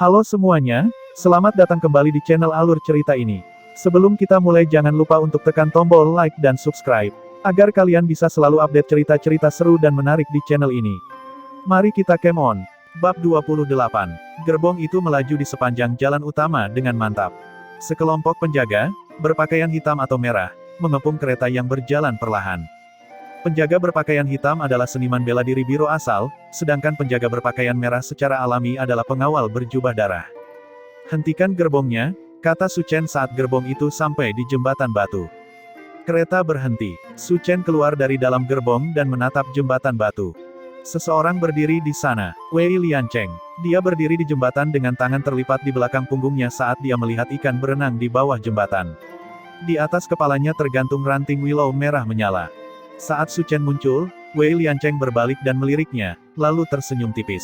Halo semuanya, selamat datang kembali di channel Alur Cerita ini. Sebelum kita mulai jangan lupa untuk tekan tombol like dan subscribe, agar kalian bisa selalu update cerita-cerita seru dan menarik di channel ini. Mari kita game on. Bab 28. Gerbong itu melaju di sepanjang jalan utama dengan mantap. Sekelompok penjaga, berpakaian hitam atau merah, mengepung kereta yang berjalan perlahan. Penjaga berpakaian hitam adalah seniman bela diri Biro asal, sedangkan penjaga berpakaian merah secara alami adalah pengawal berjubah darah. Hentikan gerbongnya, kata Su Chen saat gerbong itu sampai di jembatan batu. Kereta berhenti. Su Chen keluar dari dalam gerbong dan menatap jembatan batu. Seseorang berdiri di sana, Wei Liancheng. Dia berdiri di jembatan dengan tangan terlipat di belakang punggungnya saat dia melihat ikan berenang di bawah jembatan. Di atas kepalanya tergantung ranting willow merah menyala. Saat Su Chen muncul, Wei Liancheng berbalik dan meliriknya, lalu tersenyum tipis.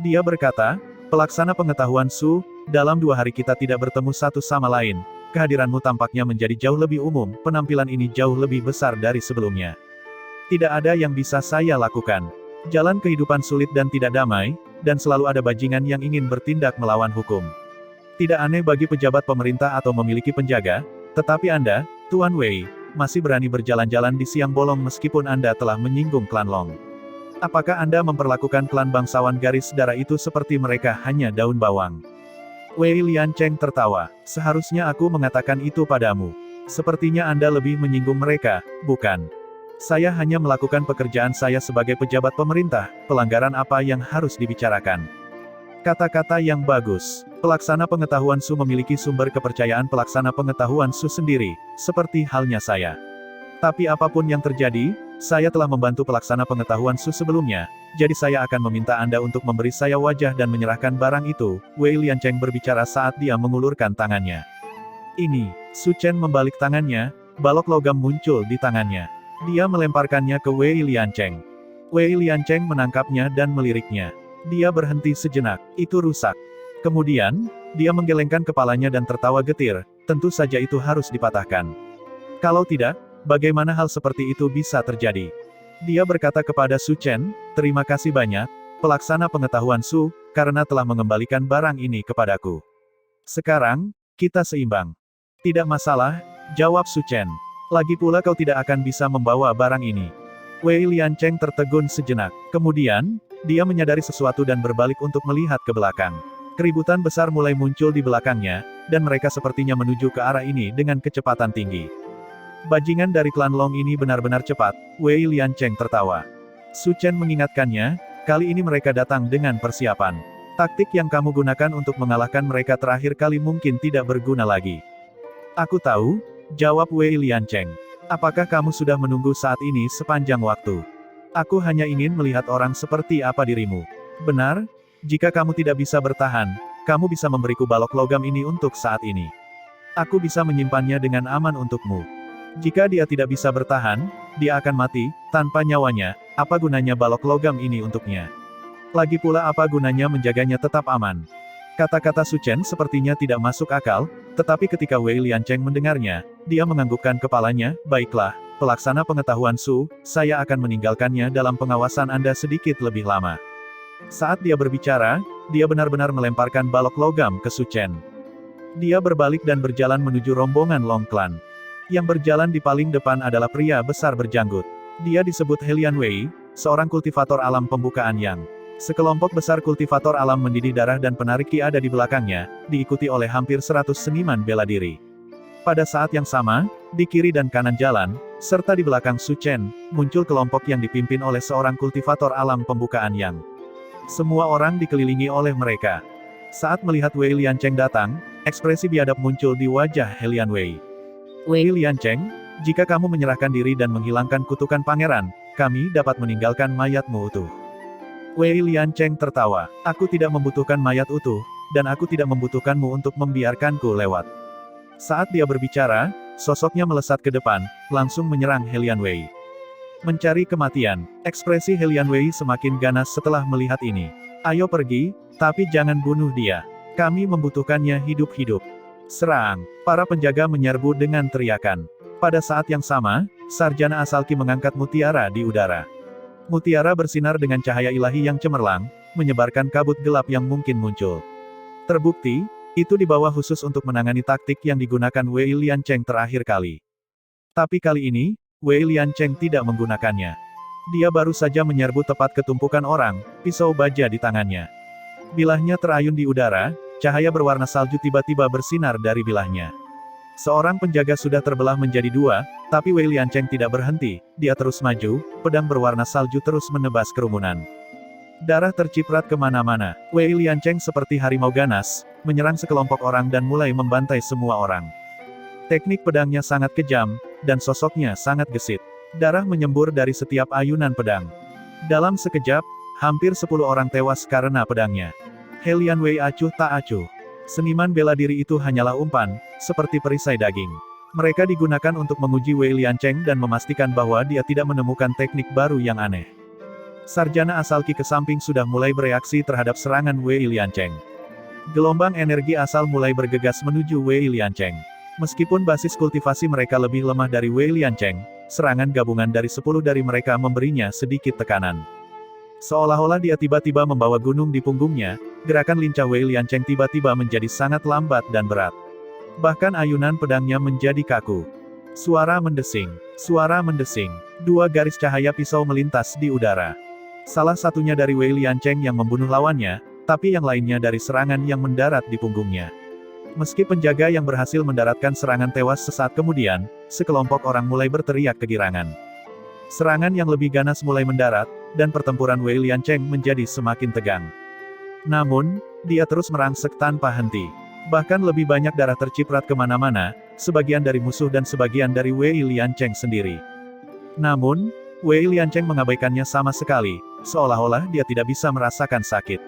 Dia berkata, "Pelaksana pengetahuan Su, dalam 2 hari kita tidak bertemu satu sama lain. Kehadiranmu tampaknya menjadi jauh lebih umum, penampilan ini jauh lebih besar dari sebelumnya. Tidak ada yang bisa saya lakukan. Jalan kehidupan sulit dan tidak damai, dan selalu ada bajingan yang ingin bertindak melawan hukum. Tidak aneh bagi pejabat pemerintah atau memiliki penjaga, tetapi Anda, Tuan Wei, masih berani berjalan-jalan di siang bolong meskipun Anda telah menyinggung klan Long. Apakah Anda memperlakukan klan bangsawan garis darah itu seperti mereka hanya daun bawang?" Wei Liancheng tertawa. "Seharusnya aku mengatakan itu padamu. Sepertinya Anda lebih menyinggung mereka, bukan? Saya hanya melakukan pekerjaan saya sebagai pejabat pemerintah, pelanggaran apa yang harus dibicarakan?" Kata-kata yang bagus. Pelaksana pengetahuan Su memiliki sumber kepercayaan pelaksana pengetahuan Su sendiri, seperti halnya saya. Tapi apapun yang terjadi, saya telah membantu pelaksana pengetahuan Su sebelumnya, jadi saya akan meminta Anda untuk memberi saya wajah dan menyerahkan barang itu, Wei Liancheng berbicara saat dia mengulurkan tangannya. Ini, Su Chen membalik tangannya, balok logam muncul di tangannya. Dia melemparkannya ke Wei Liancheng. Wei Liancheng menangkapnya dan meliriknya. Dia berhenti sejenak, itu rusak. Kemudian, dia menggelengkan kepalanya dan tertawa getir, tentu saja itu harus dipatahkan. Kalau tidak, bagaimana hal seperti itu bisa terjadi? Dia berkata kepada Su Chen, "Terima kasih banyak, pelaksana pengetahuan Su, karena telah mengembalikan barang ini kepadaku. Sekarang, kita seimbang." "Tidak masalah," jawab Su Chen. "Lagi pula kau tidak akan bisa membawa barang ini." Wei Liancheng tertegun sejenak. Kemudian, dia menyadari sesuatu dan berbalik untuk melihat ke belakang. Keributan besar mulai muncul di belakangnya, dan mereka sepertinya menuju ke arah ini dengan kecepatan tinggi. "Bajingan dari klan Long ini benar-benar cepat," Wei Liancheng tertawa. Su Chen mengingatkannya, "Kali ini mereka datang dengan persiapan. Taktik yang kamu gunakan untuk mengalahkan mereka terakhir kali mungkin tidak berguna lagi." "Aku tahu," jawab Wei Liancheng. "Apakah kamu sudah menunggu saat ini sepanjang waktu? Aku hanya ingin melihat orang seperti apa dirimu. Benar? Jika kamu tidak bisa bertahan, kamu bisa memberiku balok logam ini untuk saat ini. Aku bisa menyimpannya dengan aman untukmu. Jika dia tidak bisa bertahan, dia akan mati, tanpa nyawanya, apa gunanya balok logam ini untuknya? Lagi pula apa gunanya menjaganya tetap aman?" Kata-kata Su Chen sepertinya tidak masuk akal, tetapi ketika Wei Liancheng mendengarnya, dia menganggukkan kepalanya, "Baiklah, pelaksana pengetahuan Su, saya akan meninggalkannya dalam pengawasan Anda sedikit lebih lama." Saat dia berbicara, dia benar-benar melemparkan balok logam ke Su Chen. Dia berbalik dan berjalan menuju rombongan Long Clan. Yang berjalan di paling depan adalah pria besar berjanggut. Dia disebut Helian Wei, seorang kultivator alam pembukaan yang. Sekelompok besar kultivator alam mendidih darah dan penarik ki ada di belakangnya, diikuti oleh hampir 100 seniman bela diri. Pada saat yang sama, di kiri dan kanan jalan, serta di belakang Su Chen, muncul kelompok yang dipimpin oleh seorang kultivator alam pembukaan yang. Semua orang dikelilingi oleh mereka. Saat melihat Wei Liancheng datang, ekspresi biadab muncul di wajah Helian Wei. "Wei Liancheng, jika kamu menyerahkan diri dan menghilangkan kutukan pangeran, kami dapat meninggalkan mayatmu utuh." Wei Liancheng tertawa. "Aku tidak membutuhkan mayat utuh, dan aku tidak membutuhkanmu untuk membiarkanku lewat." Saat dia berbicara, sosoknya melesat ke depan, langsung menyerang Helian Wei. Mencari kematian. Ekspresi Helian Wei semakin ganas setelah melihat ini. "Ayo pergi, tapi jangan bunuh dia. Kami membutuhkannya hidup-hidup." Serang. Para penjaga menyerbu dengan teriakan. Pada saat yang sama, sarjana asal Qi mengangkat mutiara di udara. Mutiara bersinar dengan cahaya ilahi yang cemerlang, menyebarkan kabut gelap yang mungkin muncul. Terbukti, itu dibawa khusus untuk menangani taktik yang digunakan Wei Liancheng terakhir kali. Tapi kali ini, Wei Liancheng tidak menggunakannya. Dia baru saja menyerbu tepat ke tumpukan orang, pisau baja di tangannya. Bilahnya terayun di udara, cahaya berwarna salju tiba-tiba bersinar dari bilahnya. Seorang penjaga sudah terbelah menjadi dua, tapi Wei Liancheng tidak berhenti, dia terus maju, pedang berwarna salju terus menebas kerumunan. Darah terciprat kemana-mana, Wei Liancheng seperti harimau ganas, menyerang sekelompok orang dan mulai membantai semua orang. Teknik pedangnya sangat kejam, dan sosoknya sangat gesit. Darah menyembur dari setiap ayunan pedang. Dalam sekejap, hampir 10 orang tewas karena pedangnya. Helian Wei acuh tak acuh. Seniman bela diri itu hanyalah umpan, seperti perisai daging. Mereka digunakan untuk menguji Wei Liancheng dan memastikan bahwa dia tidak menemukan teknik baru yang aneh. Sarjana asal Qi ke samping sudah mulai bereaksi terhadap serangan Wei Liancheng. Gelombang energi asal mulai bergegas menuju Wei Liancheng. Meskipun basis kultivasi mereka lebih lemah dari Wei Liancheng, serangan gabungan dari 10 dari mereka memberinya sedikit tekanan. Seolah-olah dia tiba-tiba membawa gunung di punggungnya, gerakan lincah Wei Liancheng tiba-tiba menjadi sangat lambat dan berat. Bahkan ayunan pedangnya menjadi kaku. Suara mendesing. Dua garis cahaya pisau melintas di udara. Salah satunya dari Wei Liancheng yang membunuh lawannya, tapi yang lainnya dari serangan yang mendarat di punggungnya. Meski penjaga yang berhasil mendaratkan serangan tewas sesaat kemudian, sekelompok orang mulai berteriak kegirangan. Serangan yang lebih ganas mulai mendarat, dan pertempuran Wei Liancheng menjadi semakin tegang. Namun, dia terus merangsek tanpa henti. Bahkan lebih banyak darah terciprat kemana-mana, sebagian dari musuh dan sebagian dari Wei Liancheng sendiri. Namun, Wei Liancheng mengabaikannya sama sekali, seolah-olah dia tidak bisa merasakan sakit.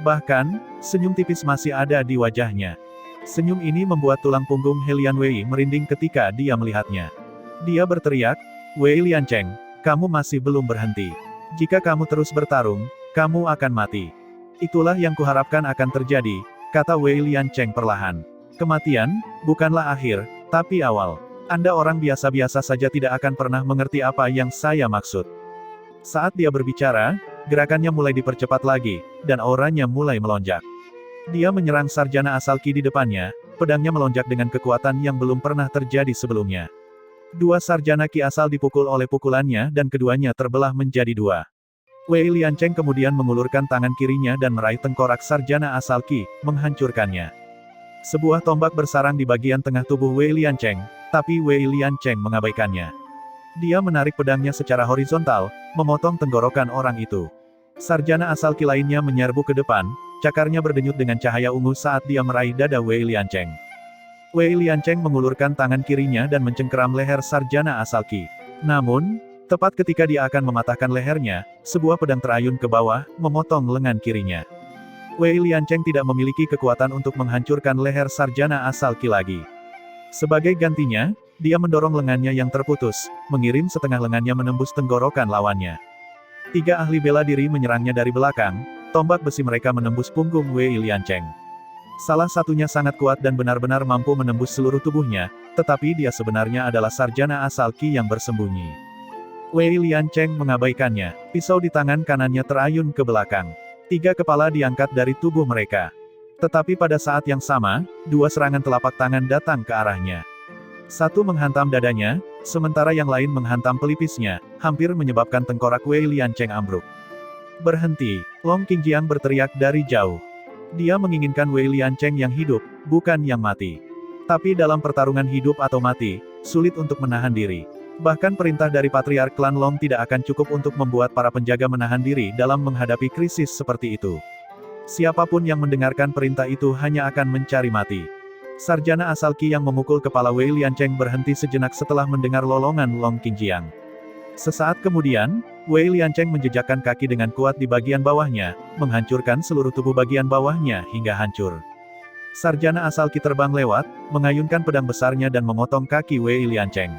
Bahkan, senyum tipis masih ada di wajahnya. Senyum ini membuat tulang punggung Helian Wei merinding ketika dia melihatnya. Dia berteriak, "Wei Liancheng, kamu masih belum berhenti. Jika kamu terus bertarung, kamu akan mati." "Itulah yang kuharapkan akan terjadi," kata Wei Liancheng perlahan. "Kematian, bukanlah akhir, tapi awal. Anda orang biasa-biasa saja tidak akan pernah mengerti apa yang saya maksud." Saat dia berbicara, gerakannya mulai dipercepat lagi, dan auranya mulai melonjak. Dia menyerang sarjana asal Qi di depannya, pedangnya melonjak dengan kekuatan yang belum pernah terjadi sebelumnya. Dua sarjana Qi asal dipukul oleh pukulannya dan keduanya terbelah menjadi dua. Wei Liancheng kemudian mengulurkan tangan kirinya dan meraih tengkorak sarjana asal Qi, menghancurkannya. Sebuah tombak bersarang di bagian tengah tubuh Wei Liancheng, tapi Wei Liancheng mengabaikannya. Dia menarik pedangnya secara horizontal, memotong tenggorokan orang itu. Sarjana asal Qi lainnya menyerbu ke depan, cakarnya berdenyut dengan cahaya ungu saat dia meraih dada Wei Liancheng. Wei Liancheng mengulurkan tangan kirinya dan mencengkeram leher sarjana asal Qi. Namun, tepat ketika dia akan mematahkan lehernya, sebuah pedang terayun ke bawah, memotong lengan kirinya. Wei Liancheng tidak memiliki kekuatan untuk menghancurkan leher sarjana asal Qi lagi. Sebagai gantinya, dia mendorong lengannya yang terputus, mengirim setengah lengannya menembus tenggorokan lawannya. Tiga ahli bela diri menyerangnya dari belakang, tombak besi mereka menembus punggung Wei Liancheng. Salah satunya sangat kuat dan benar-benar mampu menembus seluruh tubuhnya, tetapi dia sebenarnya adalah sarjana asal Qi yang bersembunyi. Wei Liancheng mengabaikannya, pisau di tangan kanannya terayun ke belakang. Tiga kepala diangkat dari tubuh mereka. Tetapi pada saat yang sama, dua serangan telapak tangan datang ke arahnya. Satu menghantam dadanya, sementara yang lain menghantam pelipisnya, hampir menyebabkan tengkorak Wei Liancheng ambruk. "Berhenti!" Long Qingjiang berteriak dari jauh. Dia menginginkan Wei Liancheng yang hidup, bukan yang mati. Tapi dalam pertarungan hidup atau mati, sulit untuk menahan diri. Bahkan perintah dari Patriark Klan Long tidak akan cukup untuk membuat para penjaga menahan diri dalam menghadapi krisis seperti itu. Siapapun yang mendengarkan perintah itu hanya akan mencari mati. Sarjana asal Qi yang memukul kepala Wei Liancheng berhenti sejenak setelah mendengar lolongan Long Qingjiang. Sesaat kemudian, Wei Liancheng menjejakkan kaki dengan kuat di bagian bawahnya, menghancurkan seluruh tubuh bagian bawahnya hingga hancur. Sarjana asal Qi terbang lewat, mengayunkan pedang besarnya dan memotong kaki Wei Liancheng.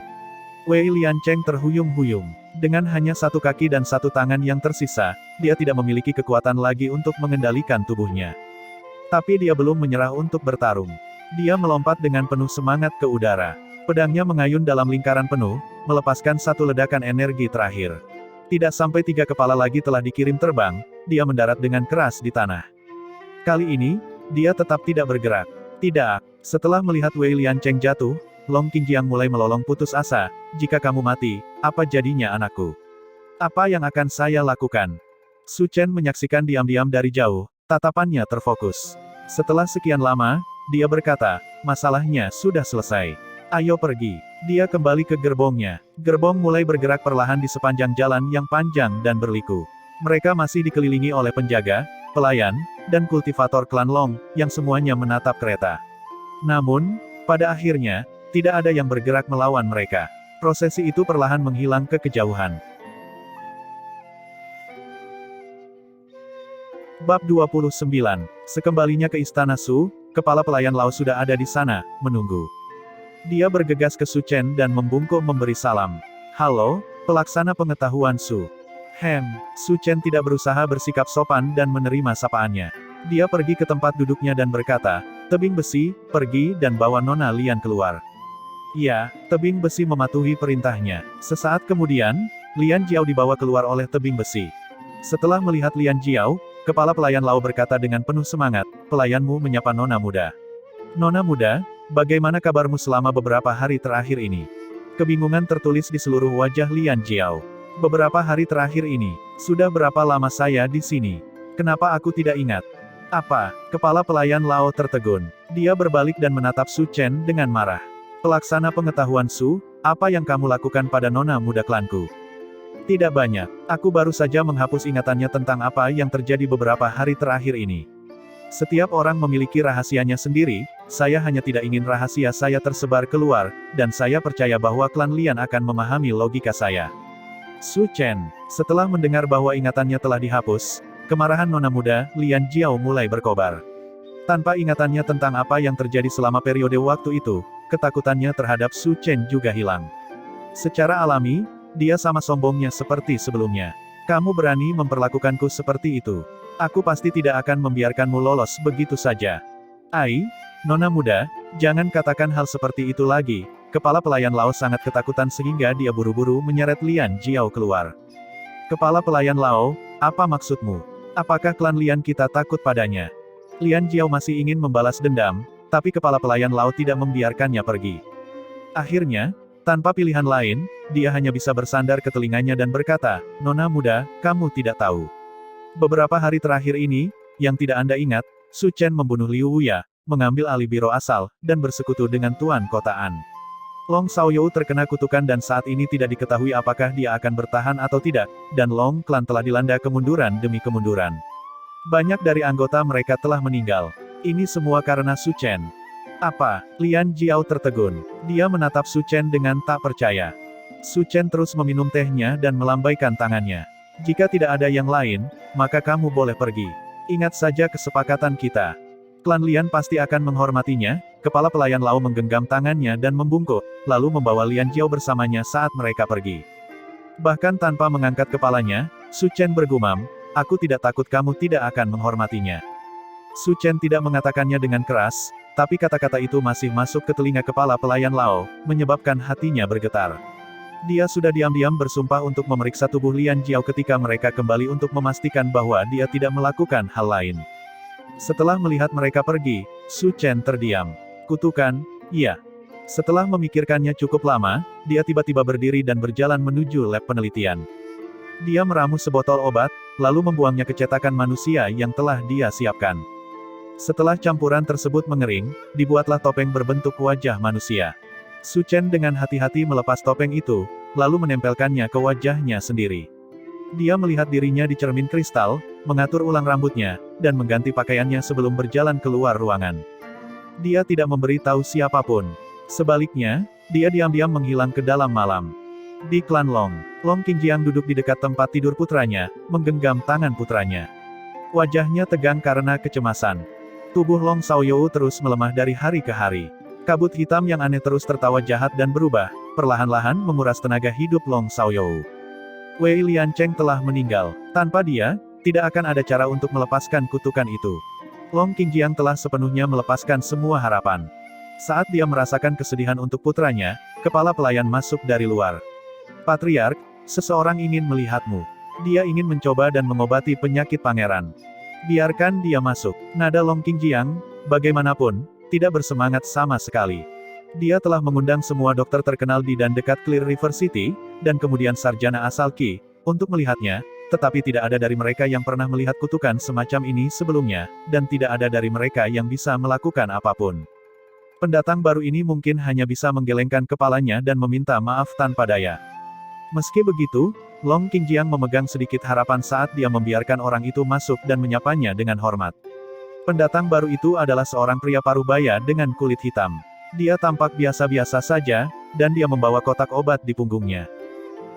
Wei Liancheng terhuyung-huyung. Dengan hanya satu kaki dan satu tangan yang tersisa, dia tidak memiliki kekuatan lagi untuk mengendalikan tubuhnya. Tapi dia belum menyerah untuk bertarung. Dia melompat dengan penuh semangat ke udara. Pedangnya mengayun dalam lingkaran penuh, melepaskan satu ledakan energi terakhir. Tidak sampai tiga kepala lagi telah dikirim terbang, dia mendarat dengan keras di tanah. Kali ini, dia tetap tidak bergerak. Tidak. Setelah melihat Wei Liancheng jatuh, Long Qingjiang mulai melolong putus asa. Jika kamu mati, apa jadinya anakku? Apa yang akan saya lakukan? Su Chen menyaksikan diam-diam dari jauh, tatapannya terfokus. Setelah sekian lama, dia berkata, masalahnya sudah selesai. Ayo pergi. Dia kembali ke gerbongnya. Gerbong mulai bergerak perlahan di sepanjang jalan yang panjang dan berliku. Mereka masih dikelilingi oleh penjaga, pelayan, dan kultivator klan Long, yang semuanya menatap kereta. Namun, pada akhirnya, tidak ada yang bergerak melawan mereka. Prosesi itu perlahan menghilang ke kejauhan. Bab 29. Sekembalinya ke Istana Su, kepala pelayan Lao sudah ada di sana, menunggu. Dia bergegas ke Su Chen dan membungkuk memberi salam. Halo, pelaksana pengetahuan Su. Su Chen tidak berusaha bersikap sopan dan menerima sapaannya. Dia pergi ke tempat duduknya dan berkata, tebing besi, pergi dan bawa Nona Lian keluar. Ya, tebing besi mematuhi perintahnya. Sesaat kemudian, Lian Jiao dibawa keluar oleh tebing besi. Setelah melihat Lian Jiao, kepala pelayan Lao berkata dengan penuh semangat, pelayanmu menyapa Nona muda. Nona muda, bagaimana kabarmu selama beberapa hari terakhir ini? Kebingungan tertulis di seluruh wajah Lian Jiao. Beberapa hari terakhir ini, sudah berapa lama saya di sini? Kenapa aku tidak ingat? Apa? Kepala pelayan Lao tertegun. Dia berbalik dan menatap Su Chen dengan marah. Pelaksana pengetahuan Su, apa yang kamu lakukan pada nona muda klanku? Tidak banyak. Aku baru saja menghapus ingatannya tentang apa yang terjadi beberapa hari terakhir ini. Setiap orang memiliki rahasianya sendiri, saya hanya tidak ingin rahasia saya tersebar keluar, dan saya percaya bahwa klan Lian akan memahami logika saya. Su Chen, setelah mendengar bahwa ingatannya telah dihapus, kemarahan nona muda, Lian Jiao mulai berkobar. Tanpa ingatannya tentang apa yang terjadi selama periode waktu itu, ketakutannya terhadap Su Chen juga hilang. Secara alami, dia sama sombongnya seperti sebelumnya. Kamu berani memperlakukanku seperti itu. Aku pasti tidak akan membiarkanmu lolos begitu saja. Ai, nona muda, jangan katakan hal seperti itu lagi. Kepala pelayan Lao sangat ketakutan sehingga dia buru-buru menyeret Lian Jiao keluar. Kepala pelayan Lao, apa maksudmu? Apakah klan Lian kita takut padanya? Lian Jiao masih ingin membalas dendam, tapi kepala pelayan Lao tidak membiarkannya pergi. Akhirnya, tanpa pilihan lain, dia hanya bisa bersandar ke telinganya dan berkata, Nona muda, kamu tidak tahu. Beberapa hari terakhir ini, yang tidak Anda ingat, Su Chen membunuh Liu Wuya, mengambil alih biro asal, dan bersekutu dengan Tuan Kota An. Long Xiaoyou terkena kutukan dan saat ini tidak diketahui apakah dia akan bertahan atau tidak, dan Long Clan telah dilanda kemunduran demi kemunduran. Banyak dari anggota mereka telah meninggal. Ini semua karena Su Chen. Apa? Lian Jiao tertegun. Dia menatap Su Chen dengan tak percaya. Su Chen terus meminum tehnya dan melambaikan tangannya. Jika tidak ada yang lain, maka kamu boleh pergi. Ingat saja kesepakatan kita. Klan Lian pasti akan menghormatinya. Kepala pelayan Lao menggenggam tangannya dan membungkuk, lalu membawa Lian Jiao bersamanya saat mereka pergi. Bahkan tanpa mengangkat kepalanya, Su Chen bergumam, aku tidak takut kamu tidak akan menghormatinya. Su Chen tidak mengatakannya dengan keras, tapi kata-kata itu masih masuk ke telinga kepala pelayan Lao, menyebabkan hatinya bergetar. Dia sudah diam-diam bersumpah untuk memeriksa tubuh Lian Jiao ketika mereka kembali untuk memastikan bahwa dia tidak melakukan hal lain. Setelah melihat mereka pergi, Su Chen terdiam. Kutukan, iya. Setelah memikirkannya cukup lama, dia tiba-tiba berdiri dan berjalan menuju lab penelitian. Dia meramu sebotol obat, lalu membuangnya ke cetakan manusia yang telah dia siapkan. Setelah campuran tersebut mengering, dibuatlah topeng berbentuk wajah manusia. Su Chen dengan hati-hati melepas topeng itu, lalu menempelkannya ke wajahnya sendiri. Dia melihat dirinya di cermin kristal, mengatur ulang rambutnya, dan mengganti pakaiannya sebelum berjalan keluar ruangan. Dia tidak memberi tahu siapapun. Sebaliknya, dia diam-diam menghilang ke dalam malam. Di klan Long, Long Qingjiang duduk di dekat tempat tidur putranya, menggenggam tangan putranya. Wajahnya tegang karena kecemasan. Tubuh Long Xiaoyou terus melemah dari hari ke hari. Kabut hitam yang aneh terus tertawa jahat dan berubah, perlahan-lahan menguras tenaga hidup Long Xiaoyou. Wei Liancheng telah meninggal. Tanpa dia, tidak akan ada cara untuk melepaskan kutukan itu. Long Qingjiang telah sepenuhnya melepaskan semua harapan. Saat dia merasakan kesedihan untuk putranya, kepala pelayan masuk dari luar. Patriark, seseorang ingin melihatmu. Dia ingin mencoba dan mengobati penyakit pangeran. Biarkan dia masuk. Nada Long Qingjiang, bagaimanapun, tidak bersemangat sama sekali. Dia telah mengundang semua dokter terkenal di dan dekat Clear River City, dan kemudian sarjana asal Qi, untuk melihatnya, tetapi tidak ada dari mereka yang pernah melihat kutukan semacam ini sebelumnya, dan tidak ada dari mereka yang bisa melakukan apapun. Pendatang baru ini mungkin hanya bisa menggelengkan kepalanya dan meminta maaf tanpa daya. Meski begitu, Long Qingjiang memegang sedikit harapan saat dia membiarkan orang itu masuk dan menyapanya dengan hormat. Pendatang baru itu adalah seorang pria parubaya dengan kulit hitam. Dia tampak biasa-biasa saja, dan dia membawa kotak obat di punggungnya.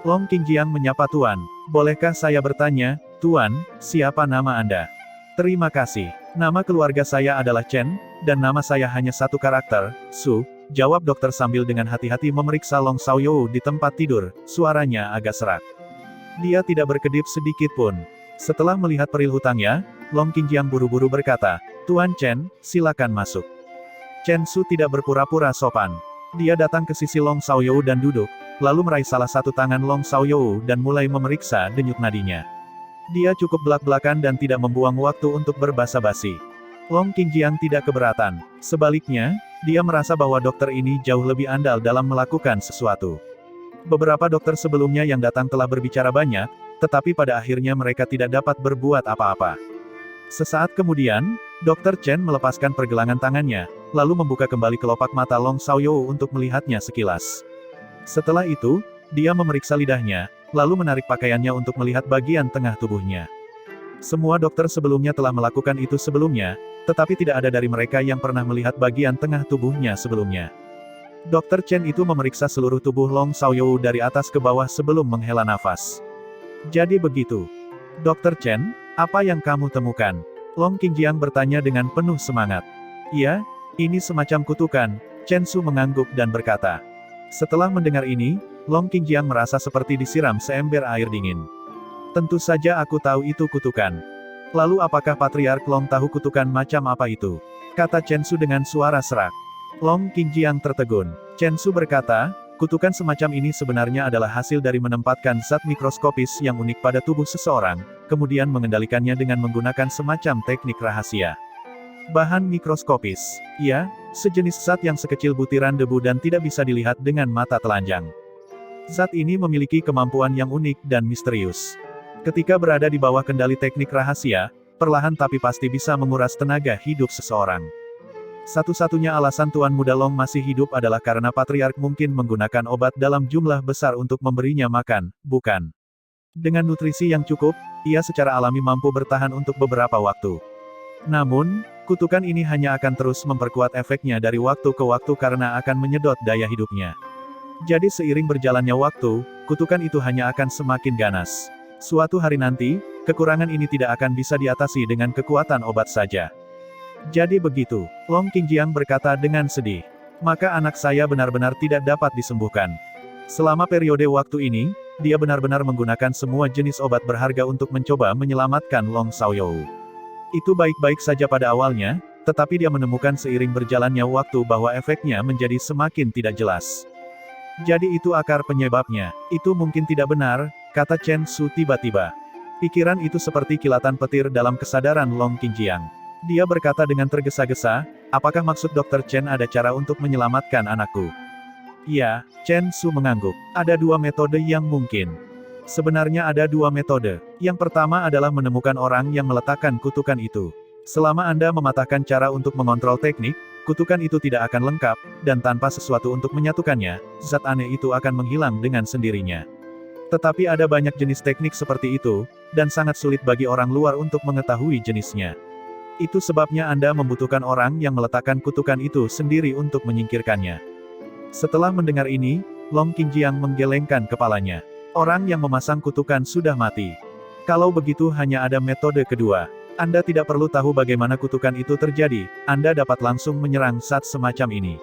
Long Qingjiang menyapa Tuan. Bolehkah saya bertanya, Tuan, siapa nama Anda? Terima kasih. Nama keluarga saya adalah Chen, dan nama saya hanya satu karakter, Su, jawab dokter sambil dengan hati-hati memeriksa Long Xiaoyou di tempat tidur, suaranya agak serak. Dia tidak berkedip sedikit pun. Setelah melihat peril hutangnya, Long Qingjiang buru-buru berkata, Tuan Chen, silakan masuk. Chen Su tidak berpura-pura sopan. Dia datang ke sisi Long Xiaoyou dan duduk, lalu meraih salah satu tangan Long Xiaoyou dan mulai memeriksa denyut nadinya. Dia cukup belak-belakan dan tidak membuang waktu untuk berbasa-basi. Long Qingjiang tidak keberatan. Sebaliknya, dia merasa bahwa dokter ini jauh lebih andal dalam melakukan sesuatu. Beberapa dokter sebelumnya yang datang telah berbicara banyak, tetapi pada akhirnya mereka tidak dapat berbuat apa-apa. Sesaat kemudian, Dr. Chen melepaskan pergelangan tangannya, lalu membuka kembali kelopak mata Long Xiaoyou untuk melihatnya sekilas. Setelah itu, dia memeriksa lidahnya, lalu menarik pakaiannya untuk melihat bagian tengah tubuhnya. Semua dokter sebelumnya telah melakukan itu sebelumnya, tetapi tidak ada dari mereka yang pernah melihat bagian tengah tubuhnya sebelumnya. Dr. Chen itu memeriksa seluruh tubuh Long Xiaoyou dari atas ke bawah sebelum menghela nafas. Jadi begitu. Dr. Chen, apa yang kamu temukan? Long Qingjiang bertanya dengan penuh semangat. Iya, ini semacam kutukan, Chen Su mengangguk dan berkata. Setelah mendengar ini, Long Qingjiang merasa seperti disiram seember air dingin. Tentu saja aku tahu itu kutukan. Lalu apakah Patriark Long tahu kutukan macam apa itu? Kata Chen Su dengan suara serak. Long Qingjiang tertegun. Chen Su berkata, kutukan semacam ini sebenarnya adalah hasil dari menempatkan zat mikroskopis yang unik pada tubuh seseorang, kemudian mengendalikannya dengan menggunakan semacam teknik rahasia. Bahan mikroskopis. Ya, sejenis zat yang sekecil butiran debu dan tidak bisa dilihat dengan mata telanjang. Zat ini memiliki kemampuan yang unik dan misterius. Ketika berada di bawah kendali teknik rahasia, perlahan tapi pasti bisa menguras tenaga hidup seseorang. Satu-satunya alasan Tuan Muda Long masih hidup adalah karena Patriark mungkin menggunakan obat dalam jumlah besar untuk memberinya makan, bukan? Dengan nutrisi yang cukup, ia secara alami mampu bertahan untuk beberapa waktu. Namun, kutukan ini hanya akan terus memperkuat efeknya dari waktu ke waktu karena akan menyedot daya hidupnya. Jadi seiring berjalannya waktu, kutukan itu hanya akan semakin ganas. Suatu hari nanti, kekurangan ini tidak akan bisa diatasi dengan kekuatan obat saja. Jadi begitu, Long Qingjiang berkata dengan sedih. Maka anak saya benar-benar tidak dapat disembuhkan. Selama periode waktu ini, dia benar-benar menggunakan semua jenis obat berharga untuk mencoba menyelamatkan Long Xiaoyou. Itu baik-baik saja pada awalnya, tetapi dia menemukan seiring berjalannya waktu bahwa efeknya menjadi semakin tidak jelas. Jadi itu akar penyebabnya. Itu mungkin tidak benar, kata Chen Su tiba-tiba. Pikiran itu seperti kilatan petir dalam kesadaran Long Qingjiang. Dia berkata dengan tergesa-gesa, apakah maksud Dr. Chen ada cara untuk menyelamatkan anakku? Ya, Chen Su mengangguk. Ada dua metode yang mungkin. Sebenarnya ada dua metode. Yang pertama adalah menemukan orang yang meletakkan kutukan itu. Selama Anda mematahkan cara untuk mengontrol teknik, kutukan itu tidak akan lengkap, dan tanpa sesuatu untuk menyatukannya, zat aneh itu akan menghilang dengan sendirinya. Tetapi ada banyak jenis teknik seperti itu, dan sangat sulit bagi orang luar untuk mengetahui jenisnya. Itu sebabnya Anda membutuhkan orang yang meletakkan kutukan itu sendiri untuk menyingkirkannya. Setelah mendengar ini, Long Qingjiang menggelengkan kepalanya. Orang yang memasang kutukan sudah mati. Kalau begitu hanya ada metode kedua. Anda tidak perlu tahu bagaimana kutukan itu terjadi, Anda dapat langsung menyerang zat semacam ini.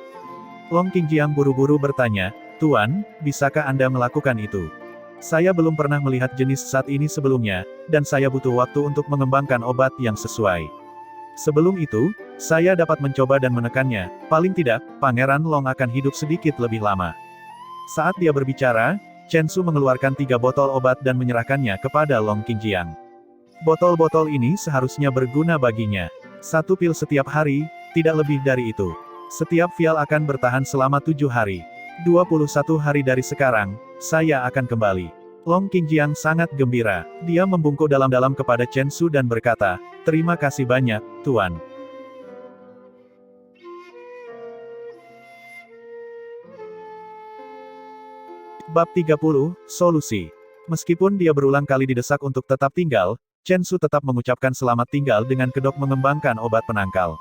Long Qingjiang buru-buru bertanya, Tuan, bisakah Anda melakukan itu? Saya belum pernah melihat jenis zat ini sebelumnya, dan saya butuh waktu untuk mengembangkan obat yang sesuai. Sebelum itu, saya dapat mencoba dan menekannya, paling tidak, Pangeran Long akan hidup sedikit lebih lama. Saat dia berbicara, Chen Su mengeluarkan 3 botol obat dan menyerahkannya kepada Long Qingjiang. Botol-botol ini seharusnya berguna baginya. 1 pil setiap hari, tidak lebih dari itu. Setiap vial akan bertahan selama 7 hari. 21 hari dari sekarang, saya akan kembali. Long Qingjiang sangat gembira. Dia membungkuk dalam-dalam kepada Chen Su dan berkata, "Terima kasih banyak, Tuan." Bab 30, Solusi. Meskipun dia berulang kali didesak untuk tetap tinggal, Chen Su tetap mengucapkan selamat tinggal dengan kedok mengembangkan obat penangkal.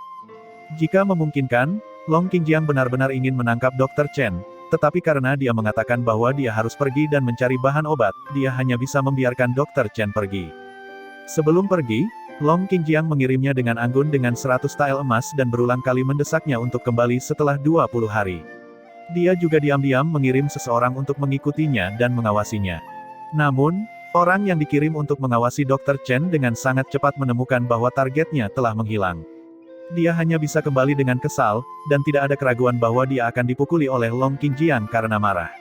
Jika memungkinkan, Long Qingjiang benar-benar ingin menangkap Dr. Chen, tetapi karena dia mengatakan bahwa dia harus pergi dan mencari bahan obat, dia hanya bisa membiarkan Dr. Chen pergi. Sebelum pergi, Long Qingjiang mengirimnya dengan anggun dengan 100 tael emas dan berulang kali mendesaknya untuk kembali setelah 20 hari. Dia juga diam-diam mengirim seseorang untuk mengikutinya dan mengawasinya. Namun, orang yang dikirim untuk mengawasi Dr. Chen dengan sangat cepat menemukan bahwa targetnya telah menghilang. Dia hanya bisa kembali dengan kesal, dan tidak ada keraguan bahwa dia akan dipukuli oleh Long Qingjiang karena marah.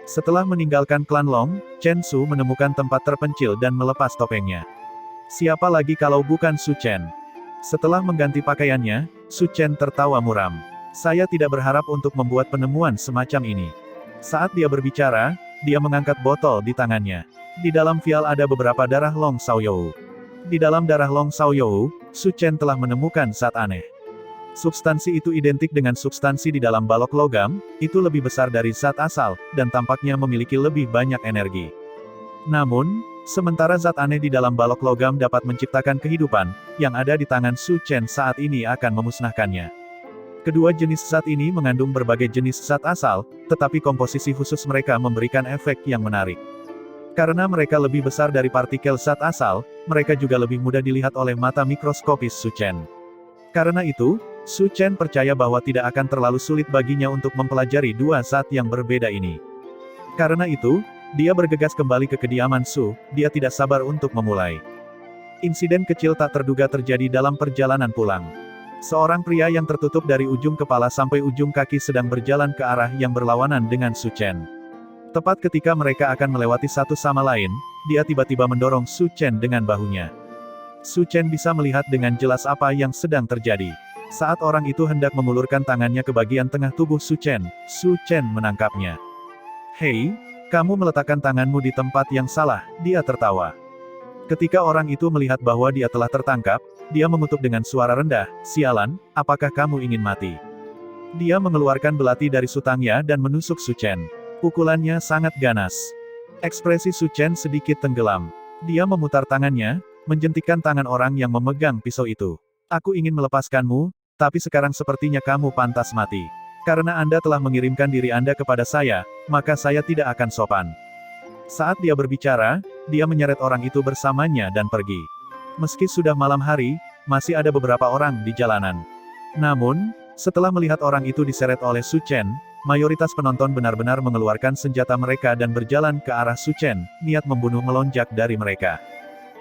Setelah meninggalkan klan Long, Chen Su menemukan tempat terpencil dan melepas topengnya. Siapa lagi kalau bukan Su Chen? Setelah mengganti pakaiannya, Su Chen tertawa muram. Saya tidak berharap untuk membuat penemuan semacam ini. Saat dia berbicara, dia mengangkat botol di tangannya. Di dalam vial ada beberapa darah Long Shaoyou. Di dalam darah Long Shaoyou, Su Chen telah menemukan zat aneh. Substansi itu identik dengan substansi di dalam balok logam, itu lebih besar dari zat asal, dan tampaknya memiliki lebih banyak energi. Namun, sementara zat aneh di dalam balok logam dapat menciptakan kehidupan, yang ada di tangan Su Chen saat ini akan memusnahkannya. Kedua jenis zat ini mengandung berbagai jenis zat asal, tetapi komposisi khusus mereka memberikan efek yang menarik. Karena mereka lebih besar dari partikel zat asal, mereka juga lebih mudah dilihat oleh mata mikroskopis Su Chen. Karena itu, Su Chen percaya bahwa tidak akan terlalu sulit baginya untuk mempelajari dua zat yang berbeda ini. Karena itu, dia bergegas kembali ke kediaman Su, dia tidak sabar untuk memulai. Insiden kecil tak terduga terjadi dalam perjalanan pulang. Seorang pria yang tertutup dari ujung kepala sampai ujung kaki sedang berjalan ke arah yang berlawanan dengan Su Chen. Tepat ketika mereka akan melewati satu sama lain, dia tiba-tiba mendorong Su Chen dengan bahunya. Su Chen bisa melihat dengan jelas apa yang sedang terjadi. Saat orang itu hendak mengulurkan tangannya ke bagian tengah tubuh Su Chen menangkapnya. "Hei, kamu meletakkan tanganmu di tempat yang salah," dia tertawa. Ketika orang itu melihat bahwa dia telah tertangkap, dia mengutuk dengan suara rendah, "Sialan, apakah kamu ingin mati?" Dia mengeluarkan belati dari sutangnya dan menusuk Su Chen. Pukulannya sangat ganas. Ekspresi Su Chen sedikit tenggelam. Dia memutar tangannya, menjentikkan tangan orang yang memegang pisau itu. "Aku ingin melepaskanmu, tapi sekarang sepertinya kamu pantas mati. Karena Anda telah mengirimkan diri Anda kepada saya, maka saya tidak akan sopan." Saat dia berbicara, dia menyeret orang itu bersamanya dan pergi. Meski sudah malam hari, masih ada beberapa orang di jalanan. Namun, setelah melihat orang itu diseret oleh Su Chen, mayoritas penonton benar-benar mengeluarkan senjata mereka dan berjalan ke arah Su Chen, niat membunuh melonjak dari mereka.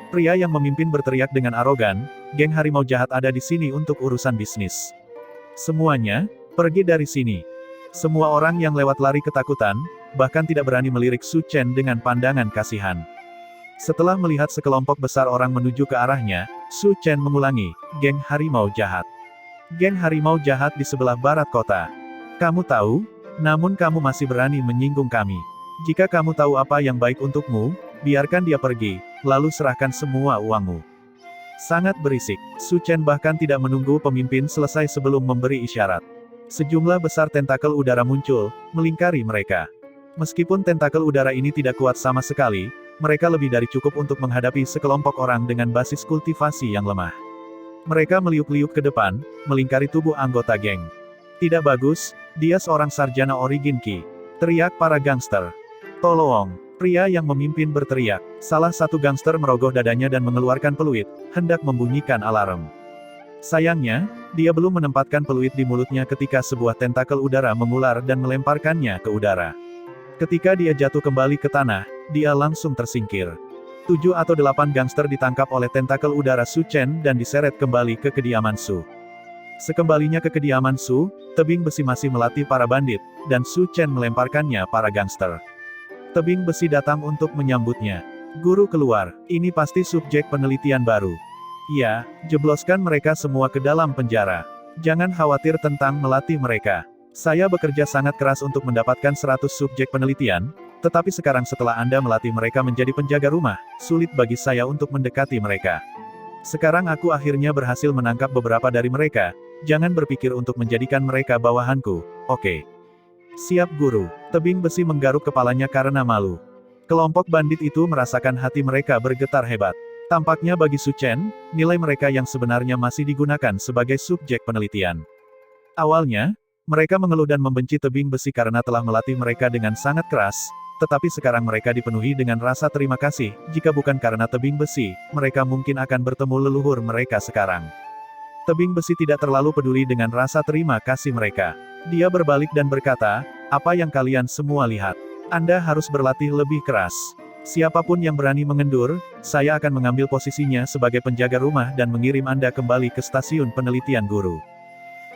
Pria yang memimpin berteriak dengan arogan, "Geng harimau jahat ada di sini untuk urusan bisnis. Semuanya, pergi dari sini." Semua orang yang lewat lari ketakutan, bahkan tidak berani melirik Su Chen dengan pandangan kasihan. Setelah melihat sekelompok besar orang menuju ke arahnya, Su Chen mengulangi, "Geng harimau jahat. Geng harimau jahat di sebelah barat kota. Kamu tahu, namun kamu masih berani menyinggung kami. Jika kamu tahu apa yang baik untukmu, biarkan dia pergi, lalu serahkan semua uangmu." Sangat berisik, Su Chen bahkan tidak menunggu pemimpin selesai sebelum memberi isyarat. Sejumlah besar tentakel udara muncul, melingkari mereka. Meskipun tentakel udara ini tidak kuat sama sekali, mereka lebih dari cukup untuk menghadapi sekelompok orang dengan basis kultivasi yang lemah. Mereka meliuk-liuk ke depan, melingkari tubuh anggota geng. "Tidak bagus, dia seorang sarjana origin Qi," teriak para gangster. "Tolong!" Pria yang memimpin berteriak. Salah satu gangster merogoh dadanya dan mengeluarkan peluit, hendak membunyikan alarm. Sayangnya, dia belum menempatkan peluit di mulutnya ketika sebuah tentakel udara mengular dan melemparkannya ke udara. Ketika dia jatuh kembali ke tanah, dia langsung tersingkir. 7 atau 8 gangster ditangkap oleh tentakel udara Su Chen dan diseret kembali ke kediaman Su. Sekembalinya ke kediaman Su, tebing besi masih melatih para bandit, dan Su Chen melemparkannya para gangster. Tebing besi datang untuk menyambutnya. Guru keluar, ini pasti subjek penelitian baru. Ya, jebloskan mereka semua ke dalam penjara. Jangan khawatir tentang melatih mereka. Saya bekerja sangat keras untuk mendapatkan 100 subjek penelitian, tetapi sekarang setelah Anda melatih mereka menjadi penjaga rumah, sulit bagi saya untuk mendekati mereka. Sekarang aku akhirnya berhasil menangkap beberapa dari mereka, jangan berpikir untuk menjadikan mereka bawahanku, oke? Siap guru. Tebing besi menggaruk kepalanya karena malu. Kelompok bandit itu merasakan hati mereka bergetar hebat. Tampaknya bagi Su Chen, nilai mereka yang sebenarnya masih digunakan sebagai subjek penelitian. Awalnya, mereka mengeluh dan membenci tebing besi karena telah melatih mereka dengan sangat keras, tetapi sekarang mereka dipenuhi dengan rasa terima kasih, jika bukan karena tebing besi, mereka mungkin akan bertemu leluhur mereka sekarang. Tebing besi tidak terlalu peduli dengan rasa terima kasih mereka. Dia berbalik dan berkata, apa yang kalian semua lihat? Anda harus berlatih lebih keras. Siapapun yang berani mengendur, saya akan mengambil posisinya sebagai penjaga rumah dan mengirim Anda kembali ke stasiun penelitian guru.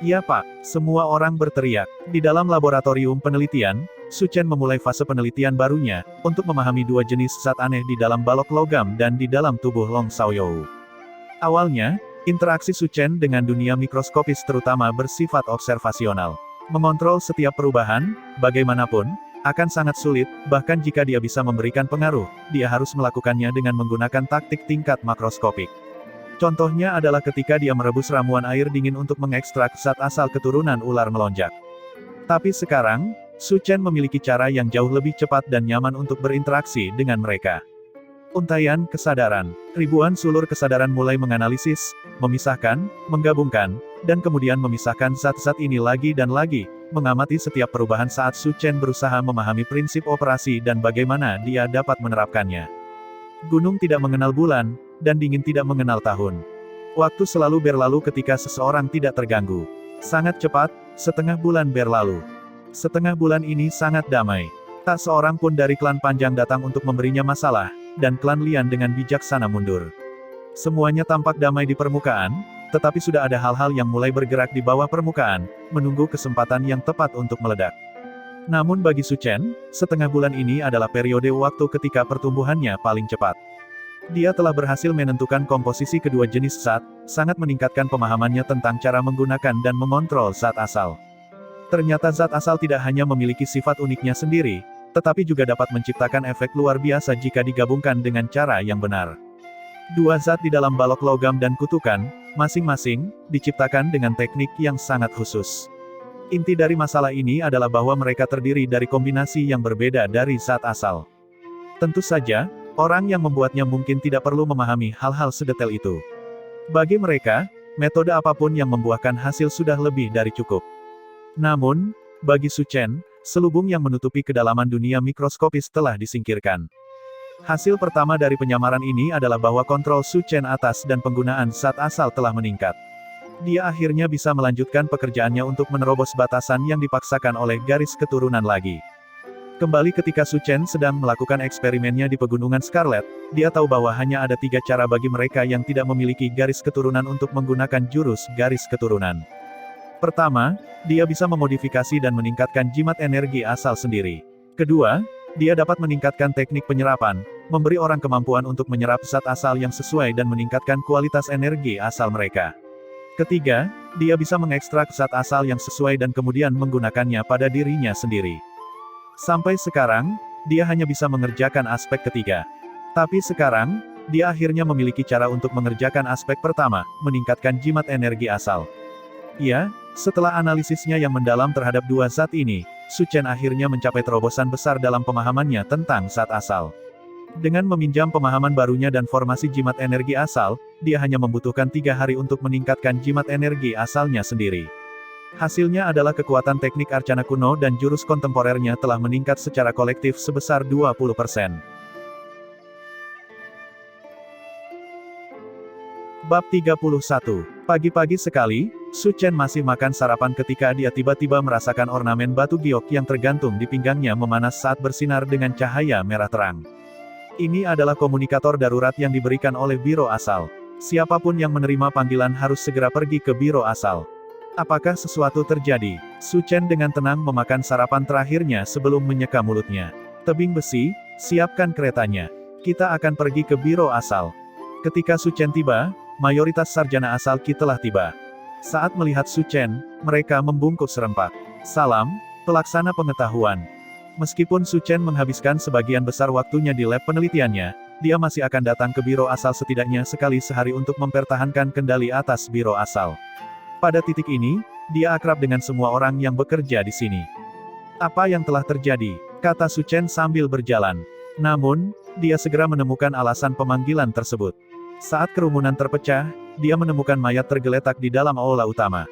Iya Pak, semua orang berteriak. Di dalam laboratorium penelitian, Su Chen memulai fase penelitian barunya, untuk memahami dua jenis zat aneh di dalam balok logam dan di dalam tubuh Long Xiaoyou. Awalnya, interaksi Su Chen dengan dunia mikroskopis terutama bersifat observasional. Mengontrol setiap perubahan, bagaimanapun, akan sangat sulit, bahkan jika dia bisa memberikan pengaruh, dia harus melakukannya dengan menggunakan taktik tingkat makroskopik. Contohnya adalah ketika dia merebus ramuan air dingin untuk mengekstrak zat asal keturunan ular melonjak. Tapi sekarang, Su Chen memiliki cara yang jauh lebih cepat dan nyaman untuk berinteraksi dengan mereka. Untaian kesadaran. Ribuan sulur kesadaran mulai menganalisis, memisahkan, menggabungkan, dan kemudian memisahkan zat-zat ini lagi dan lagi, mengamati setiap perubahan saat Su Chen berusaha memahami prinsip operasi dan bagaimana dia dapat menerapkannya. Gunung tidak mengenal bulan, dan dingin tidak mengenal tahun. Waktu selalu berlalu ketika seseorang tidak terganggu. Sangat cepat, setengah bulan berlalu. Setengah bulan ini sangat damai. Tak seorang pun dari klan Panjang datang untuk memberinya masalah, dan klan Lian dengan bijaksana mundur. Semuanya tampak damai di permukaan, tetapi sudah ada hal-hal yang mulai bergerak di bawah permukaan, menunggu kesempatan yang tepat untuk meledak. Namun bagi Su Chen, setengah bulan ini adalah periode waktu ketika pertumbuhannya paling cepat. Dia telah berhasil menentukan komposisi kedua jenis zat, sangat meningkatkan pemahamannya tentang cara menggunakan dan mengontrol zat asal. Ternyata zat asal tidak hanya memiliki sifat uniknya sendiri, tetapi juga dapat menciptakan efek luar biasa jika digabungkan dengan cara yang benar. Dua zat di dalam balok logam dan kutukan, masing-masing, diciptakan dengan teknik yang sangat khusus. Inti dari masalah ini adalah bahwa mereka terdiri dari kombinasi yang berbeda dari zat asal. Tentu saja, orang yang membuatnya mungkin tidak perlu memahami hal-hal sedetail itu. Bagi mereka, metode apapun yang membuahkan hasil sudah lebih dari cukup. Namun, bagi Su Chen, selubung yang menutupi kedalaman dunia mikroskopis telah disingkirkan. Hasil pertama dari penyamaran ini adalah bahwa kontrol Su Chen atas dan penggunaan zat asal telah meningkat. Dia akhirnya bisa melanjutkan pekerjaannya untuk menerobos batasan yang dipaksakan oleh garis keturunan lagi. Kembali ketika Su Chen sedang melakukan eksperimennya di Pegunungan Scarlet, dia tahu bahwa hanya ada 3 cara bagi mereka yang tidak memiliki garis keturunan untuk menggunakan jurus garis keturunan. Pertama, dia bisa memodifikasi dan meningkatkan jimat energi asal sendiri. Kedua, dia dapat meningkatkan teknik penyerapan, memberi orang kemampuan untuk menyerap zat asal yang sesuai dan meningkatkan kualitas energi asal mereka. Ketiga, dia bisa mengekstrak zat asal yang sesuai dan kemudian menggunakannya pada dirinya sendiri. Sampai sekarang, dia hanya bisa mengerjakan aspek ketiga. Tapi sekarang, dia akhirnya memiliki cara untuk mengerjakan aspek pertama, meningkatkan jimat energi asal. Ya, setelah analisisnya yang mendalam terhadap dua zat ini, Su Chen akhirnya mencapai terobosan besar dalam pemahamannya tentang zat asal. Dengan meminjam pemahaman barunya dan formasi jimat energi asal, dia hanya membutuhkan 3 hari untuk meningkatkan jimat energi asalnya sendiri. Hasilnya adalah kekuatan teknik arcana kuno dan jurus kontemporernya telah meningkat secara kolektif sebesar 20%. Bab 31. Pagi-pagi sekali, Su Chen masih makan sarapan ketika dia tiba-tiba merasakan ornamen batu giok yang tergantung di pinggangnya memanas saat bersinar dengan cahaya merah terang. Ini adalah komunikator darurat yang diberikan oleh biro asal. Siapapun yang menerima panggilan harus segera pergi ke biro asal. Apakah sesuatu terjadi? Su Chen dengan tenang memakan sarapan terakhirnya sebelum menyeka mulutnya. Tebing besi, siapkan keretanya. Kita akan pergi ke biro asal. Ketika Su Chen tiba, mayoritas sarjana asal Qi telah tiba. Saat melihat Su Chen, mereka membungkuk serempak. Salam, pelaksana pengetahuan. Meskipun Su Chen menghabiskan sebagian besar waktunya di lab penelitiannya, dia masih akan datang ke biro asal setidaknya sekali sehari untuk mempertahankan kendali atas biro asal. Pada titik ini, dia akrab dengan semua orang yang bekerja di sini. Apa yang telah terjadi? Kata Su Chen sambil berjalan. Namun, dia segera menemukan alasan pemanggilan tersebut. Saat kerumunan terpecah, dia menemukan mayat tergeletak di dalam aula utama.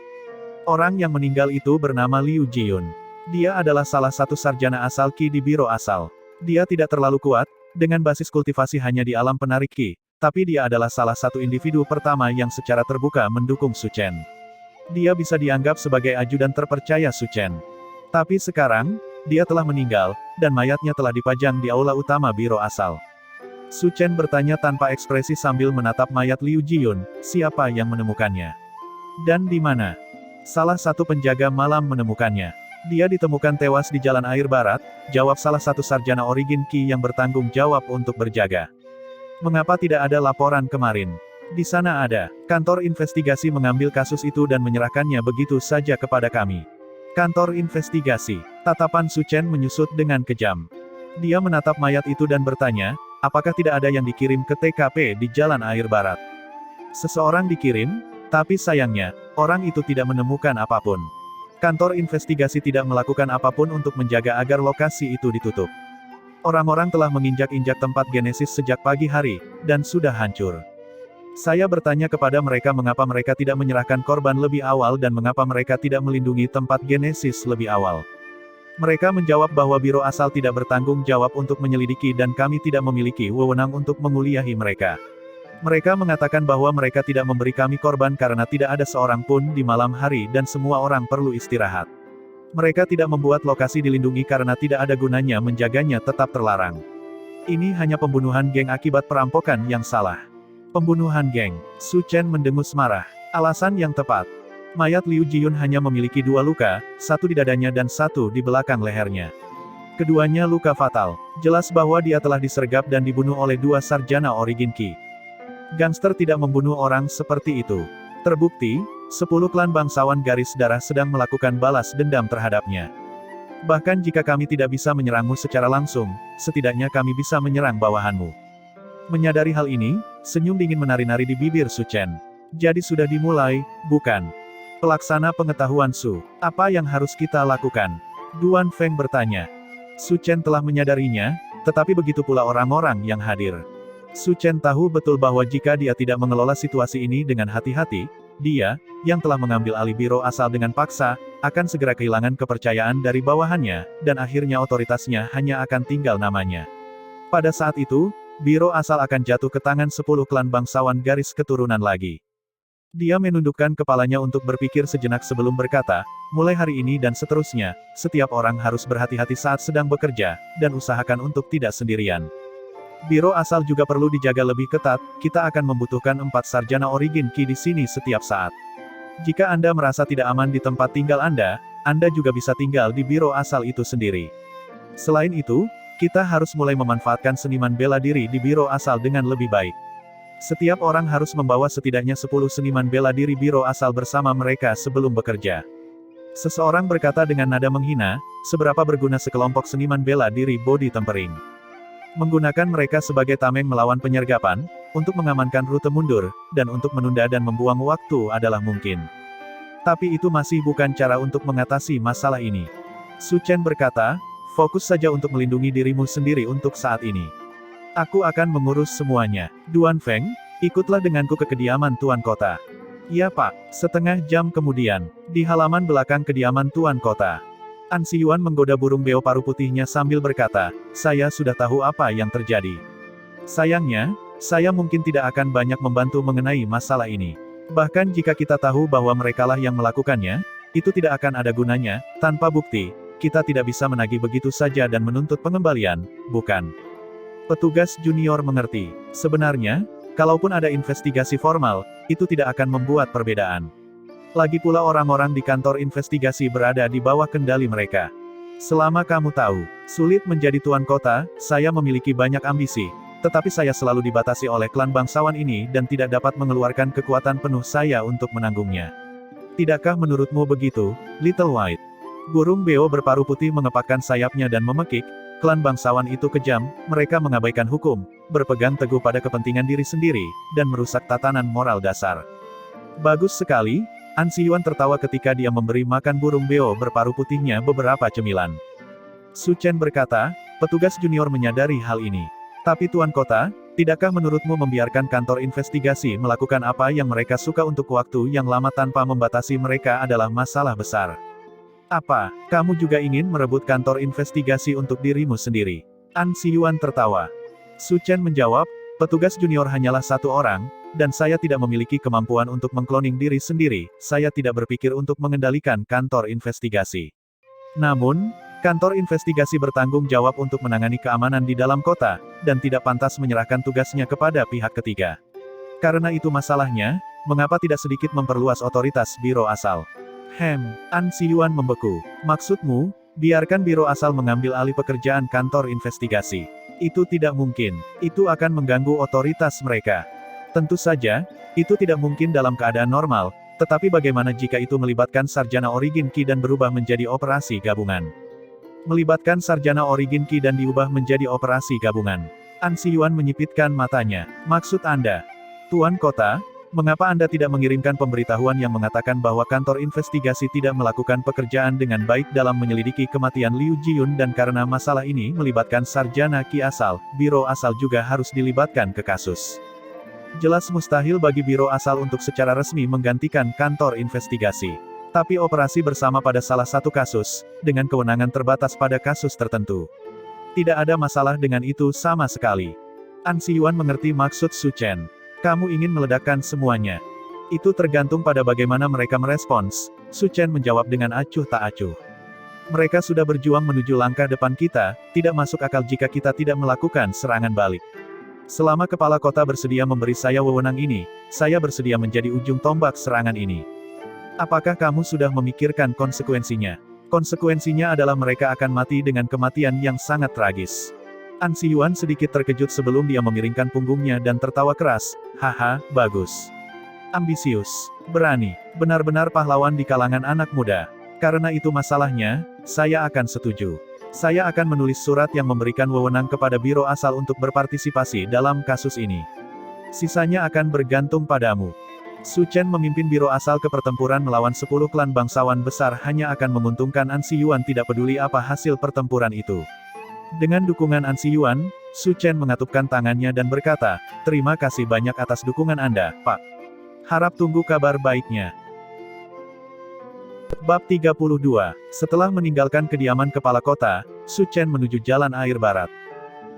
Orang yang meninggal itu bernama Liu Jiyun. Dia adalah salah satu sarjana asal Qi di biro asal. Dia tidak terlalu kuat, dengan basis kultivasi hanya di alam penarik Qi, tapi dia adalah salah satu individu pertama yang secara terbuka mendukung Su Chen. Dia bisa dianggap sebagai ajudan terpercaya Su Chen. Tapi sekarang, dia telah meninggal, dan mayatnya telah dipajang di aula utama biro asal. Su Chen bertanya tanpa ekspresi sambil menatap mayat Liu Jiyun, siapa yang menemukannya? Dan di mana? Salah satu penjaga malam menemukannya. Dia ditemukan tewas di jalan air barat, jawab salah satu sarjana origin Qi yang bertanggung jawab untuk berjaga. Mengapa tidak ada laporan kemarin? Di sana ada. Kantor investigasi mengambil kasus itu dan menyerahkannya begitu saja kepada kami. Kantor investigasi. Tatapan Su Chen menyusut dengan kejam. Dia menatap mayat itu dan bertanya, apakah tidak ada yang dikirim ke TKP di jalan air barat? Seseorang dikirim, tapi sayangnya, orang itu tidak menemukan apapun. Kantor investigasi tidak melakukan apapun untuk menjaga agar lokasi itu ditutup. Orang-orang telah menginjak-injak tempat Genesis sejak pagi hari, dan sudah hancur. Saya bertanya kepada mereka mengapa mereka tidak menyerahkan korban lebih awal dan mengapa mereka tidak melindungi tempat Genesis lebih awal. Mereka menjawab bahwa biro asal tidak bertanggung jawab untuk menyelidiki dan kami tidak memiliki wewenang untuk menguliahi mereka. Mereka mengatakan bahwa mereka tidak memberi kami korban karena tidak ada seorang pun di malam hari dan semua orang perlu istirahat. Mereka tidak membuat lokasi dilindungi karena tidak ada gunanya menjaganya tetap terlarang. Ini hanya pembunuhan geng akibat perampokan yang salah. Pembunuhan geng. Su Chen mendengus marah. Alasan yang tepat. Mayat Liu Jiyun hanya memiliki 2 luka, satu di dadanya dan satu di belakang lehernya. Keduanya luka fatal. Jelas bahwa dia telah disergap dan dibunuh oleh 2 sarjana origin Qi. Gangster tidak membunuh orang seperti itu. Terbukti, 10 klan bangsawan garis darah sedang melakukan balas dendam terhadapnya. Bahkan jika kami tidak bisa menyerangmu secara langsung, setidaknya kami bisa menyerang bawahanmu. Menyadari hal ini, senyum dingin menari-nari di bibir Su Chen. Jadi sudah dimulai, bukan? Pelaksana pengetahuan Su, apa yang harus kita lakukan? Duan Feng bertanya. Su Chen telah menyadarinya, tetapi begitu pula orang-orang yang hadir. Su Chen tahu betul bahwa jika dia tidak mengelola situasi ini dengan hati-hati, dia, yang telah mengambil alih biro asal dengan paksa, akan segera kehilangan kepercayaan dari bawahannya, dan akhirnya otoritasnya hanya akan tinggal namanya. Pada saat itu, biro asal akan jatuh ke tangan 10 klan bangsawan garis keturunan lagi. Dia menundukkan kepalanya untuk berpikir sejenak sebelum berkata, mulai hari ini dan seterusnya, setiap orang harus berhati-hati saat sedang bekerja, dan usahakan untuk tidak sendirian. Biro asal juga perlu dijaga lebih ketat, kita akan membutuhkan 4 sarjana origin Qi di sini setiap saat. Jika Anda merasa tidak aman di tempat tinggal Anda juga bisa tinggal di biro asal itu sendiri. Selain itu, kita harus mulai memanfaatkan seniman bela diri di biro asal dengan lebih baik. Setiap orang harus membawa setidaknya 10 seniman bela diri biro asal bersama mereka sebelum bekerja. Seseorang berkata dengan nada menghina, seberapa berguna sekelompok seniman bela diri body tempering. Menggunakan mereka sebagai tameng melawan penyergapan, untuk mengamankan rute mundur, dan untuk menunda dan membuang waktu adalah mungkin. Tapi itu masih bukan cara untuk mengatasi masalah ini. Su Chen berkata, fokus saja untuk melindungi dirimu sendiri untuk saat ini. Aku akan mengurus semuanya. Duan Feng, ikutlah denganku ke kediaman Tuan Kota. Iya Pak. Setengah jam kemudian, di halaman belakang kediaman Tuan Kota. An Siyuan menggoda burung beo paruh putihnya sambil berkata, saya sudah tahu apa yang terjadi. Sayangnya, saya mungkin tidak akan banyak membantu mengenai masalah ini. Bahkan jika kita tahu bahwa merekalah yang melakukannya, itu tidak akan ada gunanya, tanpa bukti. Kita tidak bisa menagih begitu saja dan menuntut pengembalian, bukan? Petugas junior mengerti. Sebenarnya, kalaupun ada investigasi formal, itu tidak akan membuat perbedaan. Lagi pula orang-orang di kantor investigasi berada di bawah kendali mereka. Selama kamu tahu, sulit menjadi tuan kota, saya memiliki banyak ambisi. Tetapi saya selalu dibatasi oleh klan bangsawan ini dan tidak dapat mengeluarkan kekuatan penuh saya untuk menanggungnya. Tidakkah menurutmu begitu, Little White? Burung beo berparuh putih mengepakkan sayapnya dan memekik. Klan bangsawan itu kejam, mereka mengabaikan hukum, berpegang teguh pada kepentingan diri sendiri, dan merusak tatanan moral dasar. Bagus sekali, An Siyuan tertawa ketika dia memberi makan burung beo berparuh putihnya beberapa cemilan. Su Chen berkata, petugas junior menyadari hal ini. Tapi Tuan Kota, tidakkah menurutmu membiarkan kantor investigasi melakukan apa yang mereka suka untuk waktu yang lama tanpa membatasi mereka adalah masalah besar? Apa, kamu juga ingin merebut kantor investigasi untuk dirimu sendiri? An Siyuan tertawa. Su Chen menjawab, petugas junior hanyalah satu orang, dan saya tidak memiliki kemampuan untuk mengkloning diri sendiri, saya tidak berpikir untuk mengendalikan kantor investigasi. Namun, kantor investigasi bertanggung jawab untuk menangani keamanan di dalam kota, dan tidak pantas menyerahkan tugasnya kepada pihak ketiga. Karena itu masalahnya, mengapa tidak sedikit memperluas otoritas biro asal? An Siyuan membeku. Maksudmu, biarkan biro asal mengambil alih pekerjaan kantor investigasi. Itu tidak mungkin. Itu akan mengganggu otoritas mereka. Tentu saja, itu tidak mungkin dalam keadaan normal, tetapi bagaimana jika itu melibatkan sarjana Origin Ki dan berubah menjadi operasi gabungan? Melibatkan sarjana Origin Ki dan diubah menjadi operasi gabungan. An Siyuan menyipitkan matanya. Maksud Anda? Tuan Kota, mengapa Anda tidak mengirimkan pemberitahuan yang mengatakan bahwa kantor investigasi tidak melakukan pekerjaan dengan baik dalam menyelidiki kematian Liu Jiyun dan karena masalah ini melibatkan sarjana Ki asal, biro asal juga harus dilibatkan ke kasus. Jelas mustahil bagi biro asal untuk secara resmi menggantikan kantor investigasi. Tapi operasi bersama pada salah satu kasus, dengan kewenangan terbatas pada kasus tertentu. Tidak ada masalah dengan itu sama sekali. An Siyuan mengerti maksud Su Chen. Kamu ingin meledakkan semuanya. Itu tergantung pada bagaimana mereka merespons, Su Chen menjawab dengan acuh tak acuh. Mereka sudah berjuang menuju langkah depan kita, tidak masuk akal jika kita tidak melakukan serangan balik. Selama kepala kota bersedia memberi saya wewenang ini, saya bersedia menjadi ujung tombak serangan ini. Apakah kamu sudah memikirkan konsekuensinya? Konsekuensinya adalah mereka akan mati dengan kematian yang sangat tragis. An Siyuan sedikit terkejut sebelum dia memiringkan punggungnya dan tertawa keras. Haha, bagus. Ambisius. Berani. Benar-benar pahlawan di kalangan anak muda. Karena itu masalahnya, saya akan setuju. Saya akan menulis surat yang memberikan wewenang kepada biro asal untuk berpartisipasi dalam kasus ini. Sisanya akan bergantung padamu. Su Chen memimpin biro asal ke pertempuran melawan 10 klan bangsawan besar hanya akan menguntungkan An Siyuan tidak peduli apa hasil pertempuran itu. Dengan dukungan An Siyuan, Su Chen mengatupkan tangannya dan berkata, terima kasih banyak atas dukungan Anda, Pak. Harap tunggu kabar baiknya. Bab 32. Setelah meninggalkan kediaman kepala kota, Su Chen menuju jalan air barat.